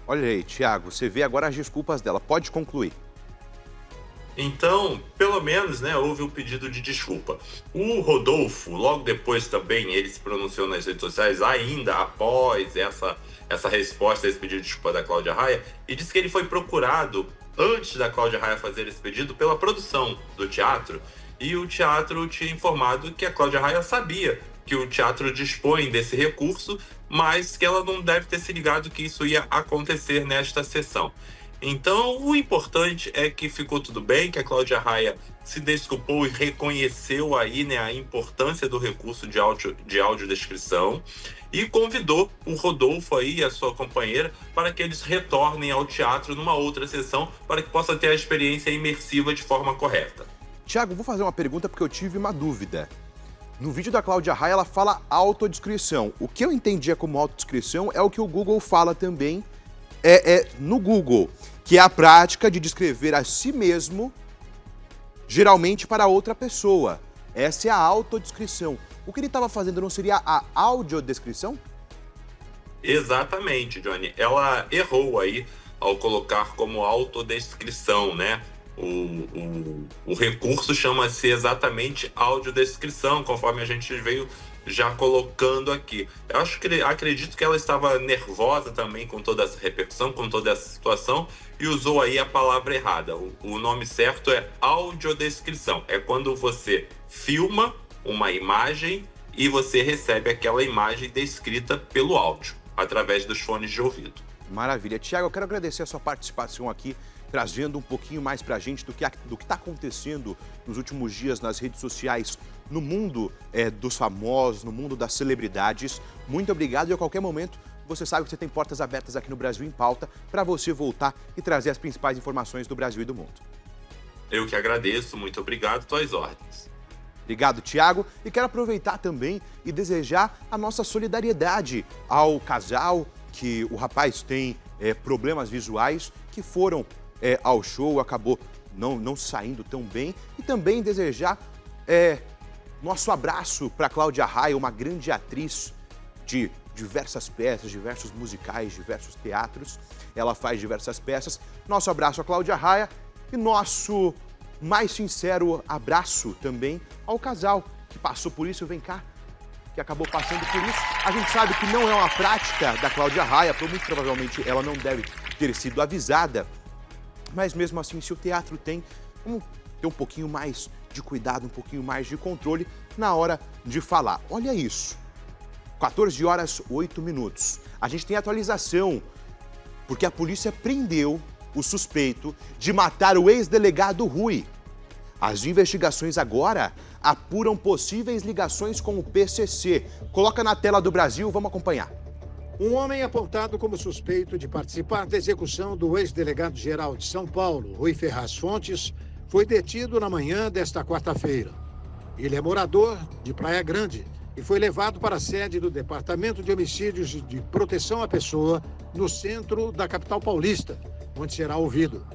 A: Olha aí, Thiago, você vê agora as desculpas dela. Pode concluir.
G: Então, pelo menos, né, houve um pedido de desculpa. O Rodolfo, logo depois também, ele se pronunciou nas redes sociais, ainda após essa resposta a esse pedido de desculpa da Cláudia Raia, e disse que ele foi procurado, antes da Cláudia Raia fazer esse pedido, pela produção do teatro, e o teatro tinha informado que a Cláudia Raia sabia que o teatro dispõe desse recurso, mas que ela não deve ter se ligado que isso ia acontecer nesta sessão. Então, o importante é que ficou tudo bem, que a Cláudia Raia se desculpou e reconheceu aí, né, a importância do recurso de audiodescrição e convidou o Rodolfo aí e a sua companheira para que eles retornem ao teatro numa outra sessão para que possa ter a experiência imersiva de forma correta.
A: Thiago, vou fazer uma pergunta porque eu tive uma dúvida. No vídeo da Cláudia Raia, ela fala autodescrição. O que eu entendia como autodescrição é o que o Google fala também no Google, que é a prática de descrever a si mesmo, geralmente para outra pessoa. Essa é a autodescrição. O que ele estava fazendo não seria a audiodescrição?
G: Exatamente, Johnny. Ela errou aí ao colocar como autodescrição, né? O recurso chama-se exatamente audiodescrição, conforme a gente veio já colocando aqui. Eu acredito que ela estava nervosa também com toda essa repercussão, com toda essa situação, e usou aí a palavra errada. O nome certo é audiodescrição. É quando você filma uma imagem e você recebe aquela imagem descrita pelo áudio, através dos fones de ouvido.
A: Maravilha. Thiago, eu quero agradecer a sua participação aqui, trazendo um pouquinho mais pra gente do que está acontecendo nos últimos dias nas redes sociais, no mundo dos famosos, no mundo das celebridades. Muito obrigado e a qualquer momento você sabe que você tem portas abertas aqui no Brasil em Pauta para você voltar e trazer as principais informações do Brasil e do mundo.
G: Eu que agradeço, muito obrigado, tuas ordens.
A: Obrigado, Thiago. E quero aproveitar também e desejar a nossa solidariedade ao casal que o rapaz tem problemas visuais, que foram ao show, acabou não saindo tão bem. E também desejar nosso abraço para Cláudia Raia, uma grande atriz de diversas peças, diversos musicais, diversos teatros. Ela faz diversas peças. Nosso abraço a Cláudia Raia e nosso mais sincero abraço também ao casal que passou por isso. Vem cá, que acabou passando por isso. A gente sabe que não é uma prática da Cláudia Raia, muito provavelmente ela não deve ter sido avisada, mas mesmo assim, se o teatro tem, vamos ter um pouquinho mais de cuidado, um pouquinho mais de controle na hora de falar. Olha isso, 14h08. A gente tem atualização, porque a polícia prendeu o suspeito de matar o ex-delegado Rui. As investigações agora apuram possíveis ligações com o PCC. Coloca na tela do Brasil, vamos acompanhar.
C: Um homem apontado como suspeito de participar da execução do ex-delegado-geral de São Paulo, Rui Ferraz Fontes, foi detido na manhã desta quarta-feira. Ele é morador de Praia Grande e foi levado para a sede do Departamento de Homicídios de Proteção à Pessoa, no centro da capital paulista, onde será ouvido.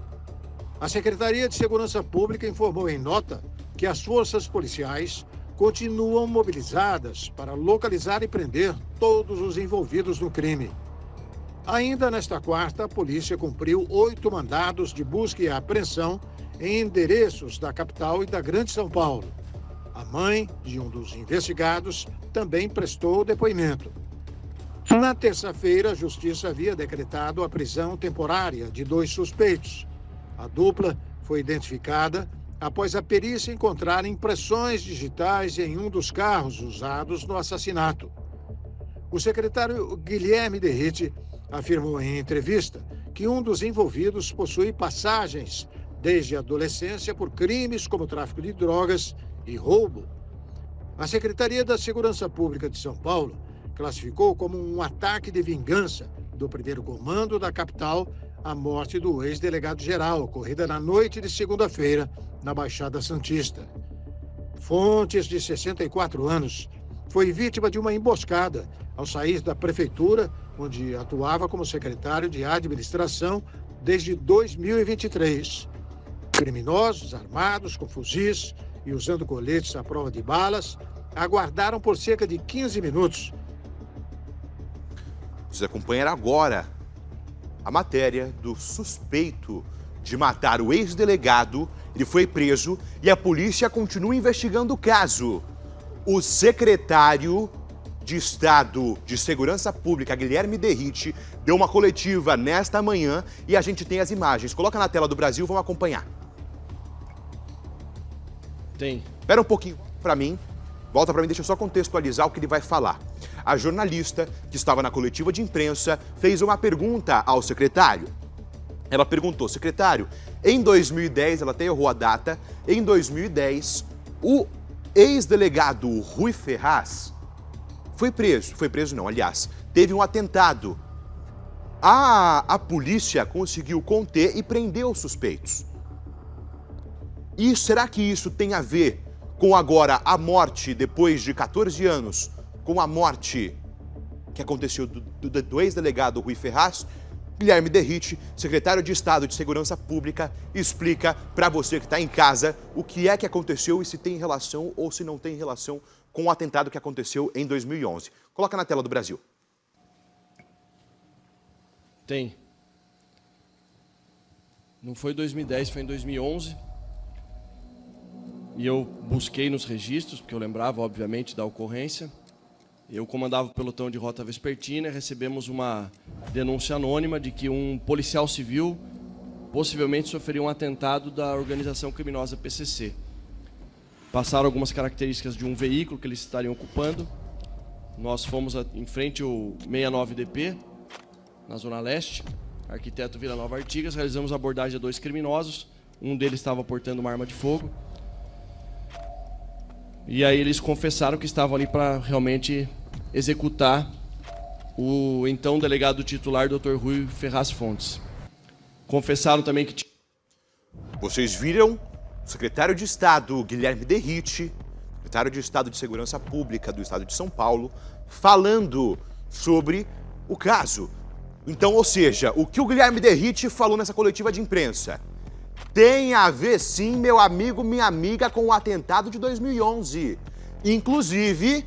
C: A Secretaria de Segurança Pública informou em nota que as forças policiais continuam mobilizadas para localizar e prender todos os envolvidos no crime. Ainda nesta quarta, a polícia cumpriu 8 mandados de busca e apreensão em endereços da capital e da Grande São Paulo. A mãe de um dos investigados também prestou depoimento. Na terça-feira, a Justiça havia decretado a prisão temporária de 2 suspeitos. A dupla foi identificada após a perícia encontrar impressões digitais em um dos carros usados no assassinato. O secretário Guilherme Derrite afirmou em entrevista que um dos envolvidos possui passagens desde a adolescência por crimes como tráfico de drogas e roubo. A Secretaria da Segurança Pública de São Paulo classificou como um ataque de vingança do primeiro comando da capital a morte do ex-delegado-geral, ocorrida na noite de segunda-feira na Baixada Santista. Fontes, de 64 anos, foi vítima de uma emboscada ao sair da prefeitura, onde atuava como secretário de administração desde 2023. Criminosos armados com fuzis e usando coletes à prova de balas aguardaram por cerca de 15 minutos.
A: Vocês acompanham agora a matéria do suspeito de matar o ex-delegado. Ele foi preso e a polícia continua investigando o caso. O secretário de Estado de Segurança Pública, Guilherme Derrite, deu uma coletiva nesta manhã e a gente tem as imagens. Coloca na tela do Brasil, vamos acompanhar.
L: Tem.
A: Espera um pouquinho para mim. Volta para mim, deixa eu só contextualizar o que ele vai falar. A jornalista que estava na coletiva de imprensa fez uma pergunta ao secretário. Ela perguntou, secretário, em 2010, ela até errou a data, em 2010, o ex-delegado Rui Ferraz foi preso não, aliás, teve um atentado. A polícia conseguiu conter e prender os suspeitos. E será que isso tem a ver com agora a morte, depois de 14 anos, com a morte que aconteceu do ex-delegado Rui Ferraz? Guilherme Derrite, secretário de Estado de Segurança Pública, explica para você que está em casa o que é que aconteceu e se tem relação ou se não tem relação com o atentado que aconteceu em 2011. Coloca na tela do Brasil.
L: Tem. Não foi 2010, foi em 2011. E eu busquei nos registros, porque eu lembrava, obviamente, da ocorrência. Eu comandava o pelotão de rota vespertina e recebemos uma denúncia anônima de que um policial civil possivelmente sofreria um atentado da organização criminosa PCC. Passaram algumas características de um veículo que eles estariam ocupando. Nós fomos em frente ao 69DP, na Zona Leste, arquiteto Vila Nova Artigas, realizamos a abordagem a 2 criminosos. Um deles estava portando uma arma de fogo. E aí eles confessaram que estavam ali para realmente executar o então delegado titular, Dr. Rui Ferraz Fontes. Confessaram também que...
A: Vocês viram o secretário de Estado, Guilherme Derrite, secretário de Estado de Segurança Pública do Estado de São Paulo, falando sobre o caso. Então, ou seja, o que o Guilherme Derrite falou nessa coletiva de imprensa tem a ver, sim, meu amigo, minha amiga, com o atentado de 2011. Inclusive,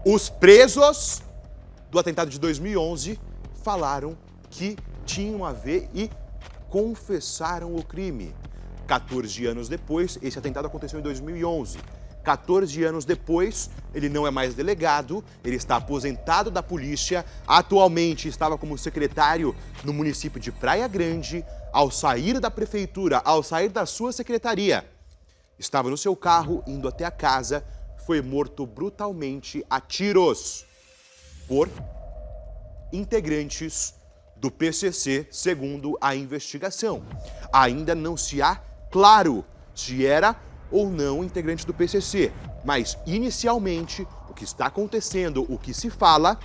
A: os presos do atentado de 2011 falaram que tinham a ver e confessaram o crime. 14 anos depois, esse atentado aconteceu em 2011. 14 anos depois, ele não é mais delegado, ele está aposentado da polícia, atualmente estava como secretário no município de Praia Grande. Ao sair da prefeitura, ao sair da sua secretaria, estava no seu carro, indo até a casa, foi morto brutalmente a tiros por integrantes do PCC, segundo a investigação. Ainda não se há claro se era ou não integrante do PCC, mas inicialmente o que está acontecendo, o que se fala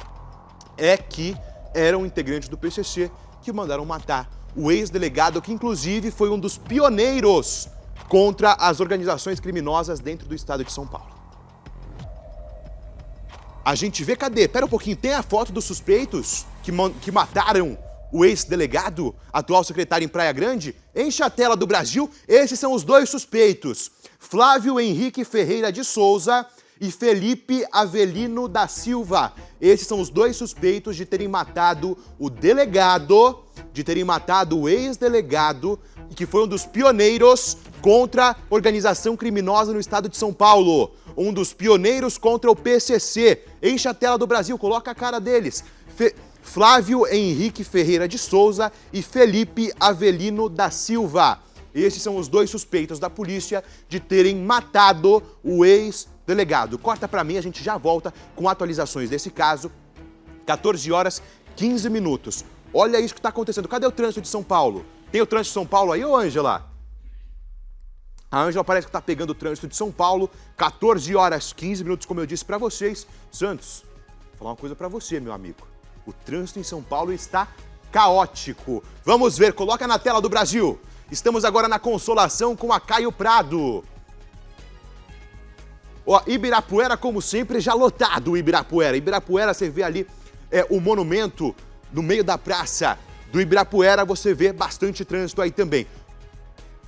A: é que eram integrantes do PCC que mandaram matar o ex-delegado, que inclusive foi um dos pioneiros contra as organizações criminosas dentro do estado de São Paulo. A gente vê, cadê? Pera um pouquinho, tem a foto dos suspeitos que mataram o ex-delegado, atual secretário em Praia Grande? Enche a tela do Brasil, esses são os 2 suspeitos. Flávio Henrique Ferreira de Souza e Felipe Avelino da Silva. Esses são os 2 suspeitos de terem matado o delegado de terem matado o ex-delegado, que foi um dos pioneiros contra a organização criminosa no estado de São Paulo. Um dos pioneiros contra o PCC. Enche a tela do Brasil, coloca a cara deles. Flávio Henrique Ferreira de Souza e Felipe Avelino da Silva. Esses são os dois suspeitos da polícia de terem matado o ex-delegado. Corta pra mim, a gente já volta com atualizações desse caso. 14 horas, 15 minutos. Olha isso que está acontecendo. Cadê o trânsito de São Paulo? Tem o trânsito de São Paulo aí, ô Ângela? A Ângela parece que está pegando o trânsito de São Paulo. 14 horas, 15 minutos, como eu disse para vocês. Santos, vou falar uma coisa para você, meu amigo. O trânsito em São Paulo está caótico. Vamos ver, coloca na tela do Brasil. Estamos agora na Consolação com a Caio Prado. Ó, Ibirapuera, como sempre, já lotado o Ibirapuera. Ibirapuera, você vê ali o monumento no meio da praça do Ibirapuera, você vê bastante trânsito aí também.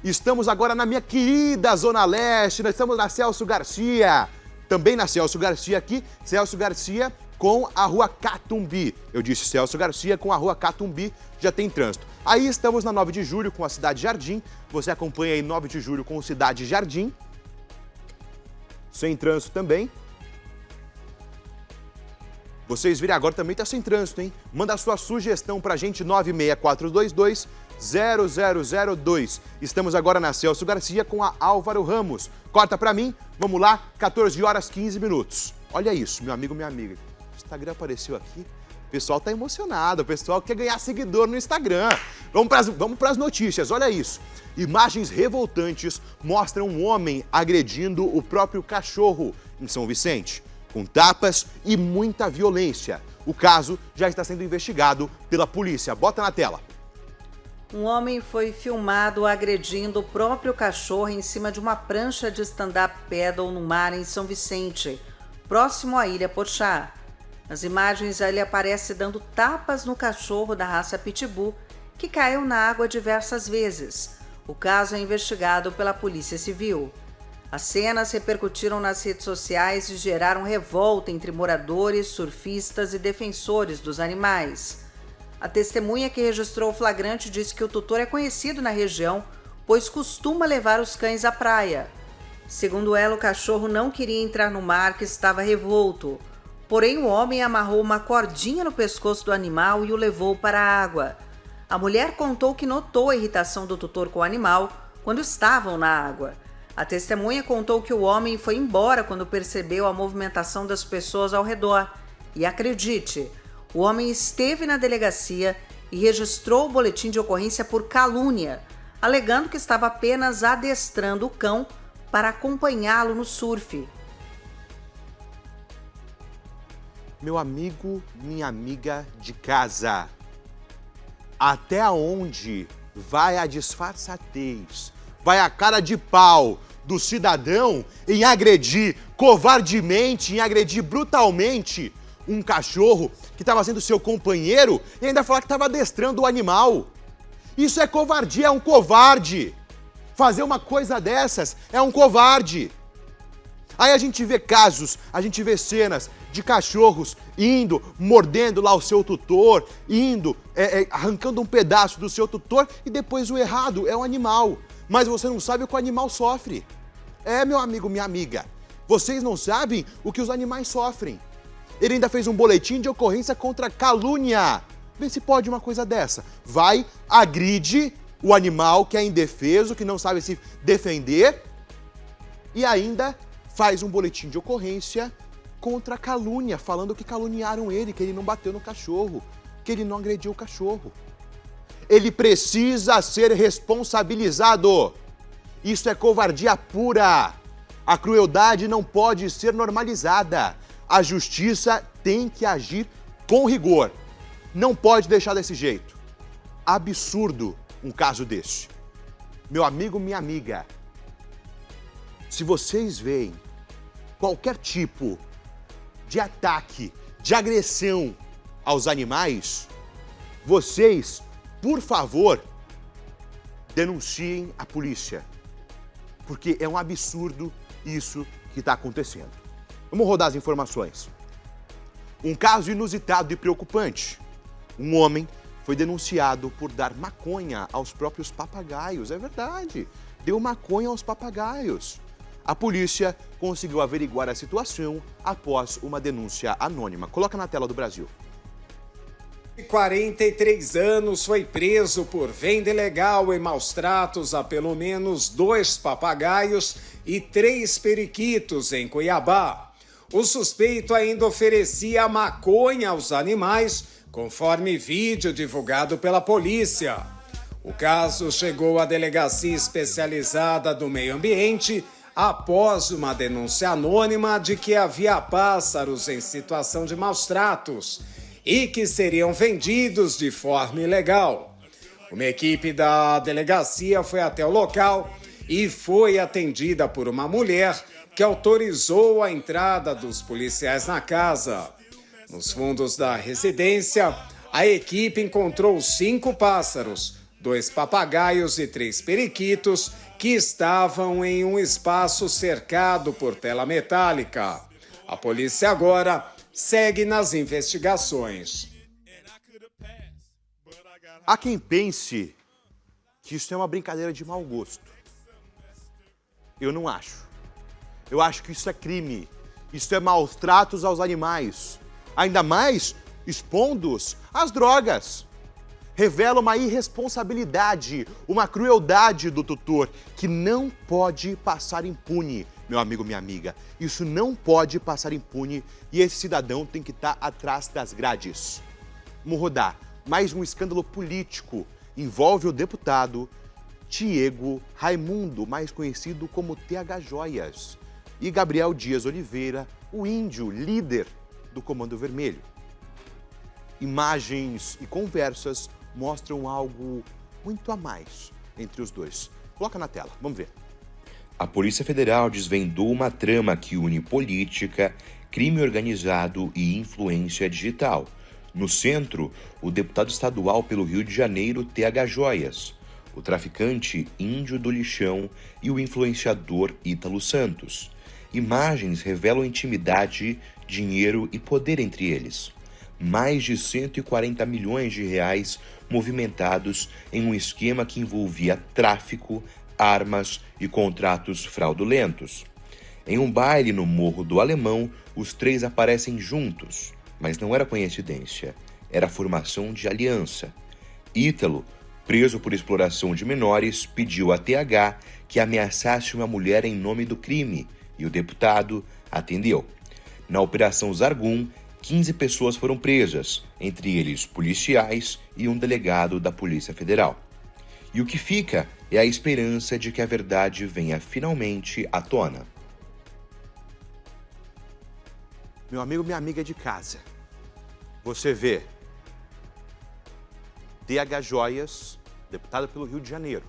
A: Estamos agora na minha querida Zona Leste, nós estamos na Celso Garcia. Também na Celso Garcia aqui, Celso Garcia com a Rua Catumbi. Eu disse Celso Garcia com a Rua Catumbi, já tem trânsito. Aí estamos na 9 de Julho com a Cidade Jardim. Você acompanha aí 9 de Julho com o Cidade Jardim. Sem trânsito também. Vocês viram agora também está sem trânsito, hein? Manda a sua sugestão pra gente, 96422-0002. Estamos agora na Celso Garcia com a Álvaro Ramos. Corta pra mim, vamos lá, 14 horas 15 minutos. Olha isso, meu amigo, minha amiga. O Instagram apareceu aqui. O pessoal tá emocionado, o pessoal quer ganhar seguidor no Instagram. Vamos pras notícias, olha isso. Imagens revoltantes mostram um homem agredindo o próprio cachorro em São Vicente, com tapas e muita violência. O caso já está sendo investigado pela polícia. Bota na tela.
F: Um homem foi filmado agredindo o próprio cachorro em cima de uma prancha de stand-up paddle no mar em São Vicente, próximo à Ilha Pochá. Nas imagens, ele aparece dando tapas no cachorro da raça Pitbull, que caiu na água diversas vezes. O caso é investigado pela Polícia Civil. As cenas repercutiram nas redes sociais e geraram revolta entre moradores, surfistas e defensores dos animais. A testemunha que registrou o flagrante disse que o tutor é conhecido na região, pois costuma levar os cães à praia. Segundo ela, o cachorro não queria entrar no mar, que estava revolto. Porém, o homem amarrou uma cordinha no pescoço do animal e o levou para a água. A mulher contou que notou a irritação do tutor com o animal quando estavam na água. A testemunha contou que o homem foi embora quando percebeu a movimentação das pessoas ao redor. E acredite, o homem esteve na delegacia e registrou o boletim de ocorrência por calúnia, alegando que estava apenas adestrando o cão para acompanhá-lo no surf.
A: Meu amigo, minha amiga de casa, até onde vai a disfarçatez? Vai a cara de pau do cidadão em agredir covardemente, em agredir brutalmente um cachorro que estava sendo seu companheiro e ainda falar que estava adestrando o animal. Isso é covardia, é um covarde. Fazer uma coisa dessas é um covarde. Aí a gente vê casos, a gente vê cenas de cachorros indo, mordendo lá o seu tutor, arrancando um pedaço do seu tutor e depois o errado é o animal. Mas você não sabe o que o animal sofre. Meu amigo, minha amiga, vocês não sabem o que os animais sofrem. Ele ainda fez um boletim de ocorrência contra calúnia. Vê se pode uma coisa dessa. Vai, agride o animal que é indefeso, que não sabe se defender e ainda faz um boletim de ocorrência contra calúnia, falando que caluniaram ele, que ele não bateu no cachorro, que ele não agrediu o cachorro. Ele precisa ser responsabilizado. Isso é covardia pura. A crueldade não pode ser normalizada. A justiça tem que agir com rigor. Não pode deixar desse jeito. Absurdo um caso desse. Meu amigo, minha amiga, se vocês veem qualquer tipo de ataque, de agressão aos animais, vocês, por favor, denunciem a polícia. Porque é um absurdo isso que está acontecendo. Vamos rodar as informações. Um caso inusitado e preocupante. Um homem foi denunciado por dar maconha aos próprios papagaios. É verdade, deu maconha aos papagaios. A polícia conseguiu averiguar a situação após uma denúncia anônima. Coloca na tela do Brasil.
B: 43 anos foi preso por venda ilegal e maus tratos a pelo menos 2 papagaios e 3 periquitos em Cuiabá. O suspeito ainda oferecia maconha aos animais, conforme vídeo divulgado pela polícia. O caso chegou à Delegacia Especializada do Meio Ambiente após uma denúncia anônima de que havia pássaros em situação de maus tratos e que seriam vendidos de forma ilegal. Uma equipe da delegacia foi até o local e foi atendida por uma mulher que autorizou a entrada dos policiais na casa. Nos fundos da residência, a equipe encontrou 5 pássaros, 2 papagaios e 3 periquitos que estavam em um espaço cercado por tela metálica. A polícia agora segue nas investigações.
A: Há quem pense que isso é uma brincadeira de mau gosto. Eu não acho. Eu acho que isso é crime. Isso é maus tratos aos animais. Ainda mais expondo-os às drogas. Revela uma irresponsabilidade, uma crueldade do tutor que não pode passar impune. Meu amigo, minha amiga, isso não pode passar impune e esse cidadão tem que estar atrás das grades. Vamos rodar. Mais um escândalo político envolve o deputado Diego Raimundo, mais conhecido como TH Joias, e Gabriel Dias Oliveira, o índio líder do Comando Vermelho. Imagens e conversas mostram algo muito a mais entre os dois. Coloca na tela, vamos ver.
M: A Polícia Federal desvendou uma trama que une política, crime organizado e influência digital. No centro, o deputado estadual pelo Rio de Janeiro, TH Joias, o traficante Índio do Lixão e o influenciador Ítalo Santos. Imagens revelam intimidade, dinheiro e poder entre eles. Mais de 140 milhões de reais movimentados em um esquema que envolvia tráfico, armas e contratos fraudulentos. Em um baile no Morro do Alemão, os 3 aparecem juntos, mas não era coincidência, era formação de aliança. Ítalo, preso por exploração de menores, pediu a TH que ameaçasse uma mulher em nome do crime e o deputado atendeu. Na Operação Zargum, 15 pessoas foram presas, entre eles policiais e um delegado da Polícia Federal. E o que fica é a esperança de que a verdade venha finalmente à tona.
A: Meu amigo, minha amiga de casa, você vê TH Joias, deputado pelo Rio de Janeiro.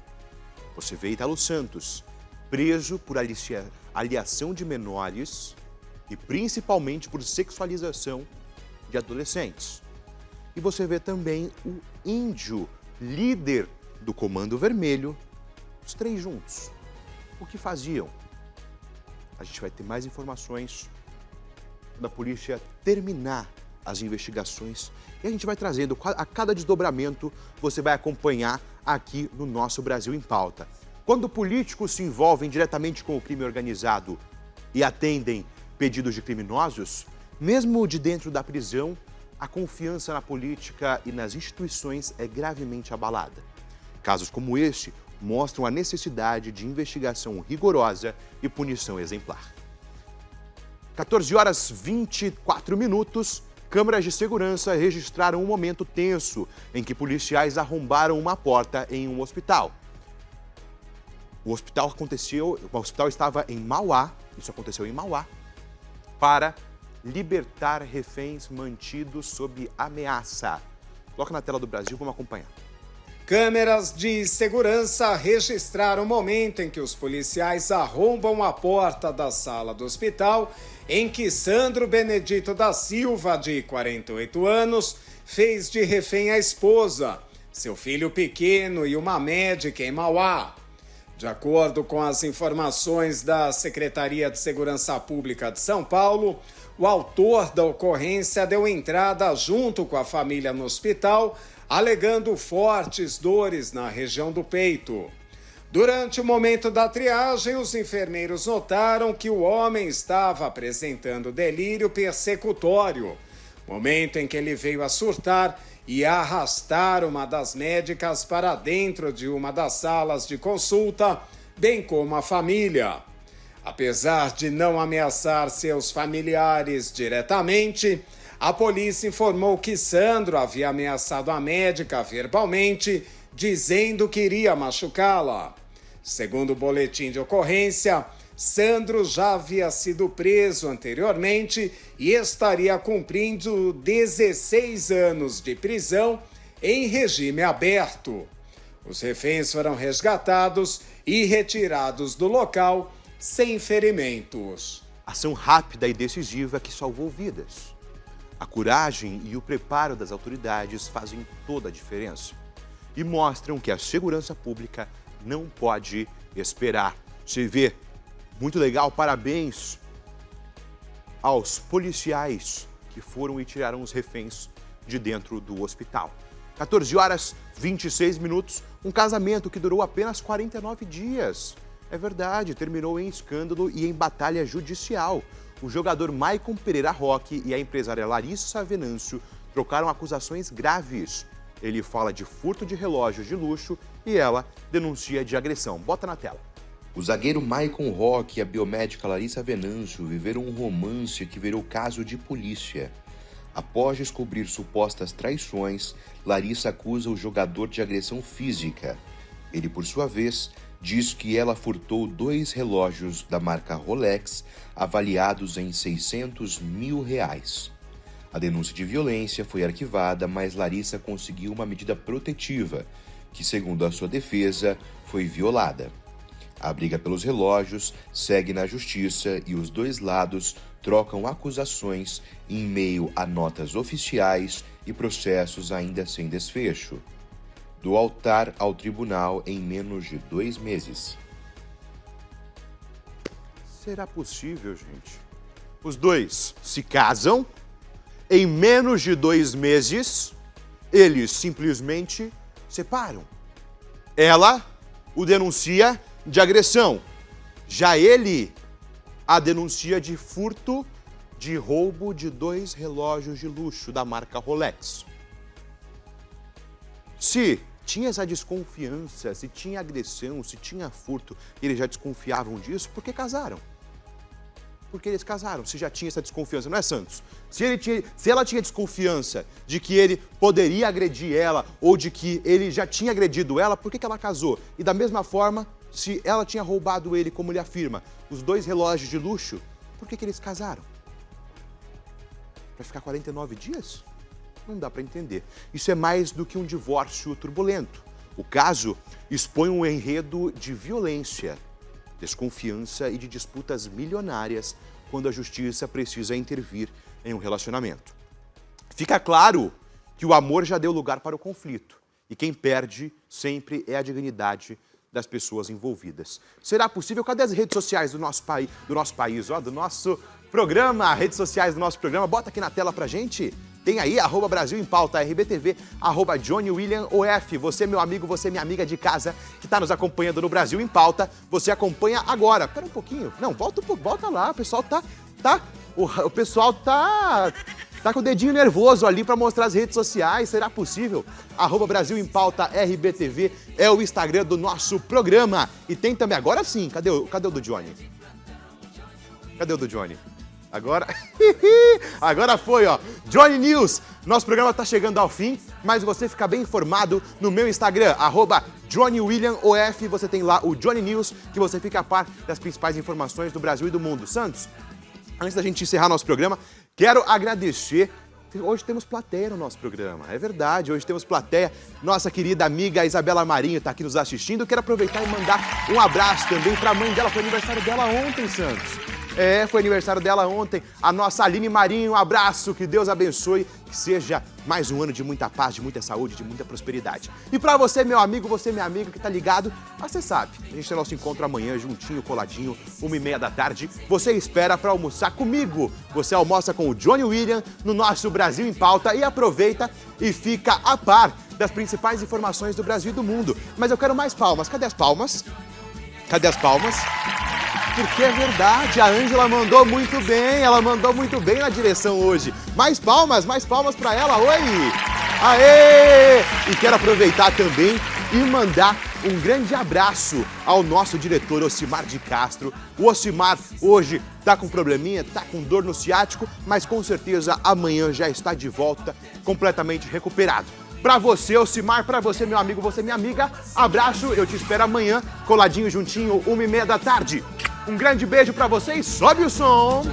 A: Você vê Ítalo Santos, preso por aliação de menores e principalmente por sexualização de adolescentes. E você vê também o índio, líder do Comando Vermelho, os 3 juntos. O que faziam? A gente vai ter mais informações quando a polícia terminar as investigações e a gente vai trazendo a cada desdobramento, você vai acompanhar aqui no nosso Brasil em Pauta. Quando políticos se envolvem diretamente com o crime organizado e atendem pedidos de criminosos, mesmo de dentro da prisão, a confiança na política e nas instituições é gravemente abalada. Casos como este mostram a necessidade de investigação rigorosa e punição exemplar. 14h24, câmeras de segurança registraram um momento tenso em que policiais arrombaram uma porta em um hospital. O hospital estava em Mauá, isso aconteceu em Mauá, para libertar reféns mantidos sob ameaça. Coloca na tela do Brasil, vamos acompanhar.
B: Câmeras de segurança registraram o momento em que os policiais arrombam a porta da sala do hospital em que Sandro Benedito da Silva, de 48 anos, fez de refém a esposa, seu filho pequeno e uma médica em Mauá. De acordo com as informações da Secretaria de Segurança Pública de São Paulo, o autor da ocorrência deu entrada junto com a família no hospital alegando fortes dores na região do peito. Durante o momento da triagem, os enfermeiros notaram que o homem estava apresentando delírio persecutório, momento em que ele veio a surtar e arrastar uma das médicas para dentro de uma das salas de consulta, bem como a família. Apesar de não ameaçar seus familiares diretamente, a polícia informou que Sandro havia ameaçado a médica verbalmente, dizendo que iria machucá-la. Segundo o boletim de ocorrência, Sandro já havia sido preso anteriormente e estaria cumprindo 16 anos de prisão em regime aberto. Os reféns foram resgatados e retirados do local sem ferimentos.
A: Ação rápida e decisiva que salvou vidas. A coragem e o preparo das autoridades fazem toda a diferença e mostram que a segurança pública não pode esperar. Você vê, muito legal, parabéns aos policiais que foram e tiraram os reféns de dentro do hospital. 14 horas 26 minutos, um casamento que durou apenas 49 dias. É verdade, terminou em escândalo e em batalha judicial. O jogador Maicon Pereira Roque e a empresária Larissa Venâncio trocaram acusações graves. Ele fala de furto de relógios de luxo e ela denuncia de agressão. Bota na tela.
M: O zagueiro Maicon Roque e a biomédica Larissa Venâncio viveram um romance que virou caso de polícia. Após descobrir supostas traições, Larissa acusa o jogador de agressão física. Ele, por sua vez, diz que ela furtou 2 relógios da marca Rolex, avaliados em R$600 mil. A denúncia de violência foi arquivada, mas Larissa conseguiu uma medida protetiva, que, segundo a sua defesa, foi violada. A briga pelos relógios segue na justiça e os dois lados trocam acusações em meio a notas oficiais e processos ainda sem desfecho. Do altar ao tribunal em menos de 2 meses.
A: Será possível, gente? Os dois se casam, em menos de 2 meses, eles simplesmente separam. Ela o denuncia de agressão, já ele a denuncia de furto, de roubo de 2 relógios de luxo da marca Rolex. Se tinha essa desconfiança, se tinha agressão, se tinha furto, e eles já desconfiavam disso, por que casaram? Porque eles casaram, se já tinha essa desconfiança, não é, Santos? Se ela tinha desconfiança de que ele poderia agredir ela ou de que ele já tinha agredido ela, por que ela casou? E da mesma forma, se ela tinha roubado ele, como ele afirma, os 2 relógios de luxo, por que eles casaram? Para ficar 49 dias? Não dá para entender. Isso é mais do que um divórcio turbulento. O caso expõe um enredo de violência, desconfiança e de disputas milionárias quando a justiça precisa intervir em um relacionamento. Fica claro que o amor já deu lugar para o conflito e quem perde sempre é a dignidade das pessoas envolvidas. Será possível? Cadê as redes sociais do nosso país, do nosso programa, redes sociais do nosso programa? Bota aqui na tela pra gente. Tem aí, @Brasil em Pauta, RBTV, @JohnnyWilliamOF. Você, meu amigo, você, minha amiga de casa, que está nos acompanhando no Brasil em Pauta, você acompanha agora. Espera um pouquinho. Não, volta lá, o pessoal o pessoal tá com o dedinho nervoso ali para mostrar as redes sociais. Será possível? @Brasil em Pauta, RBTV é o Instagram do nosso programa. E tem também, agora sim, cadê o do Johnny? Cadê o do Johnny? Agora foi, ó. Johnny News. Nosso programa tá chegando ao fim, mas você fica bem informado no meu Instagram, @JohnnyWilliamOF. Você tem lá o Johnny News, que você fica a par das principais informações do Brasil e do mundo. Santos, antes da gente encerrar nosso programa, quero agradecer. Hoje temos plateia no nosso programa, é verdade, hoje temos plateia. Nossa querida amiga Isabela Marinho está aqui nos assistindo. Quero aproveitar e mandar um abraço também para a mãe dela, foi aniversário dela ontem, Santos. Foi aniversário dela ontem, a nossa Aline Marinho, um abraço, que Deus abençoe, que seja mais um ano de muita paz, de muita saúde, de muita prosperidade. E pra você, meu amigo, você, minha amiga, que tá ligado, você sabe, a gente tem nosso encontro amanhã, juntinho, coladinho, 1h30 da tarde. Você espera pra almoçar comigo. Você almoça com o Johnny William no nosso Brasil em Pauta e aproveita e fica a par das principais informações do Brasil e do mundo. Mas eu quero mais palmas. Cadê as palmas? Cadê as palmas? Porque é verdade, a Ângela mandou muito bem, ela mandou muito bem na direção hoje. Mais palmas pra ela, oi! Aê! E quero aproveitar também e mandar um grande abraço ao nosso diretor Ocimar de Castro. O Ocimar hoje tá com probleminha, tá com dor no ciático, mas com certeza amanhã já está de volta, completamente recuperado. Pra você, Ocimar, pra você, meu amigo, você, minha amiga, abraço, eu te espero amanhã, coladinho juntinho, 1h30 da tarde. Um grande beijo pra vocês, sobe o som!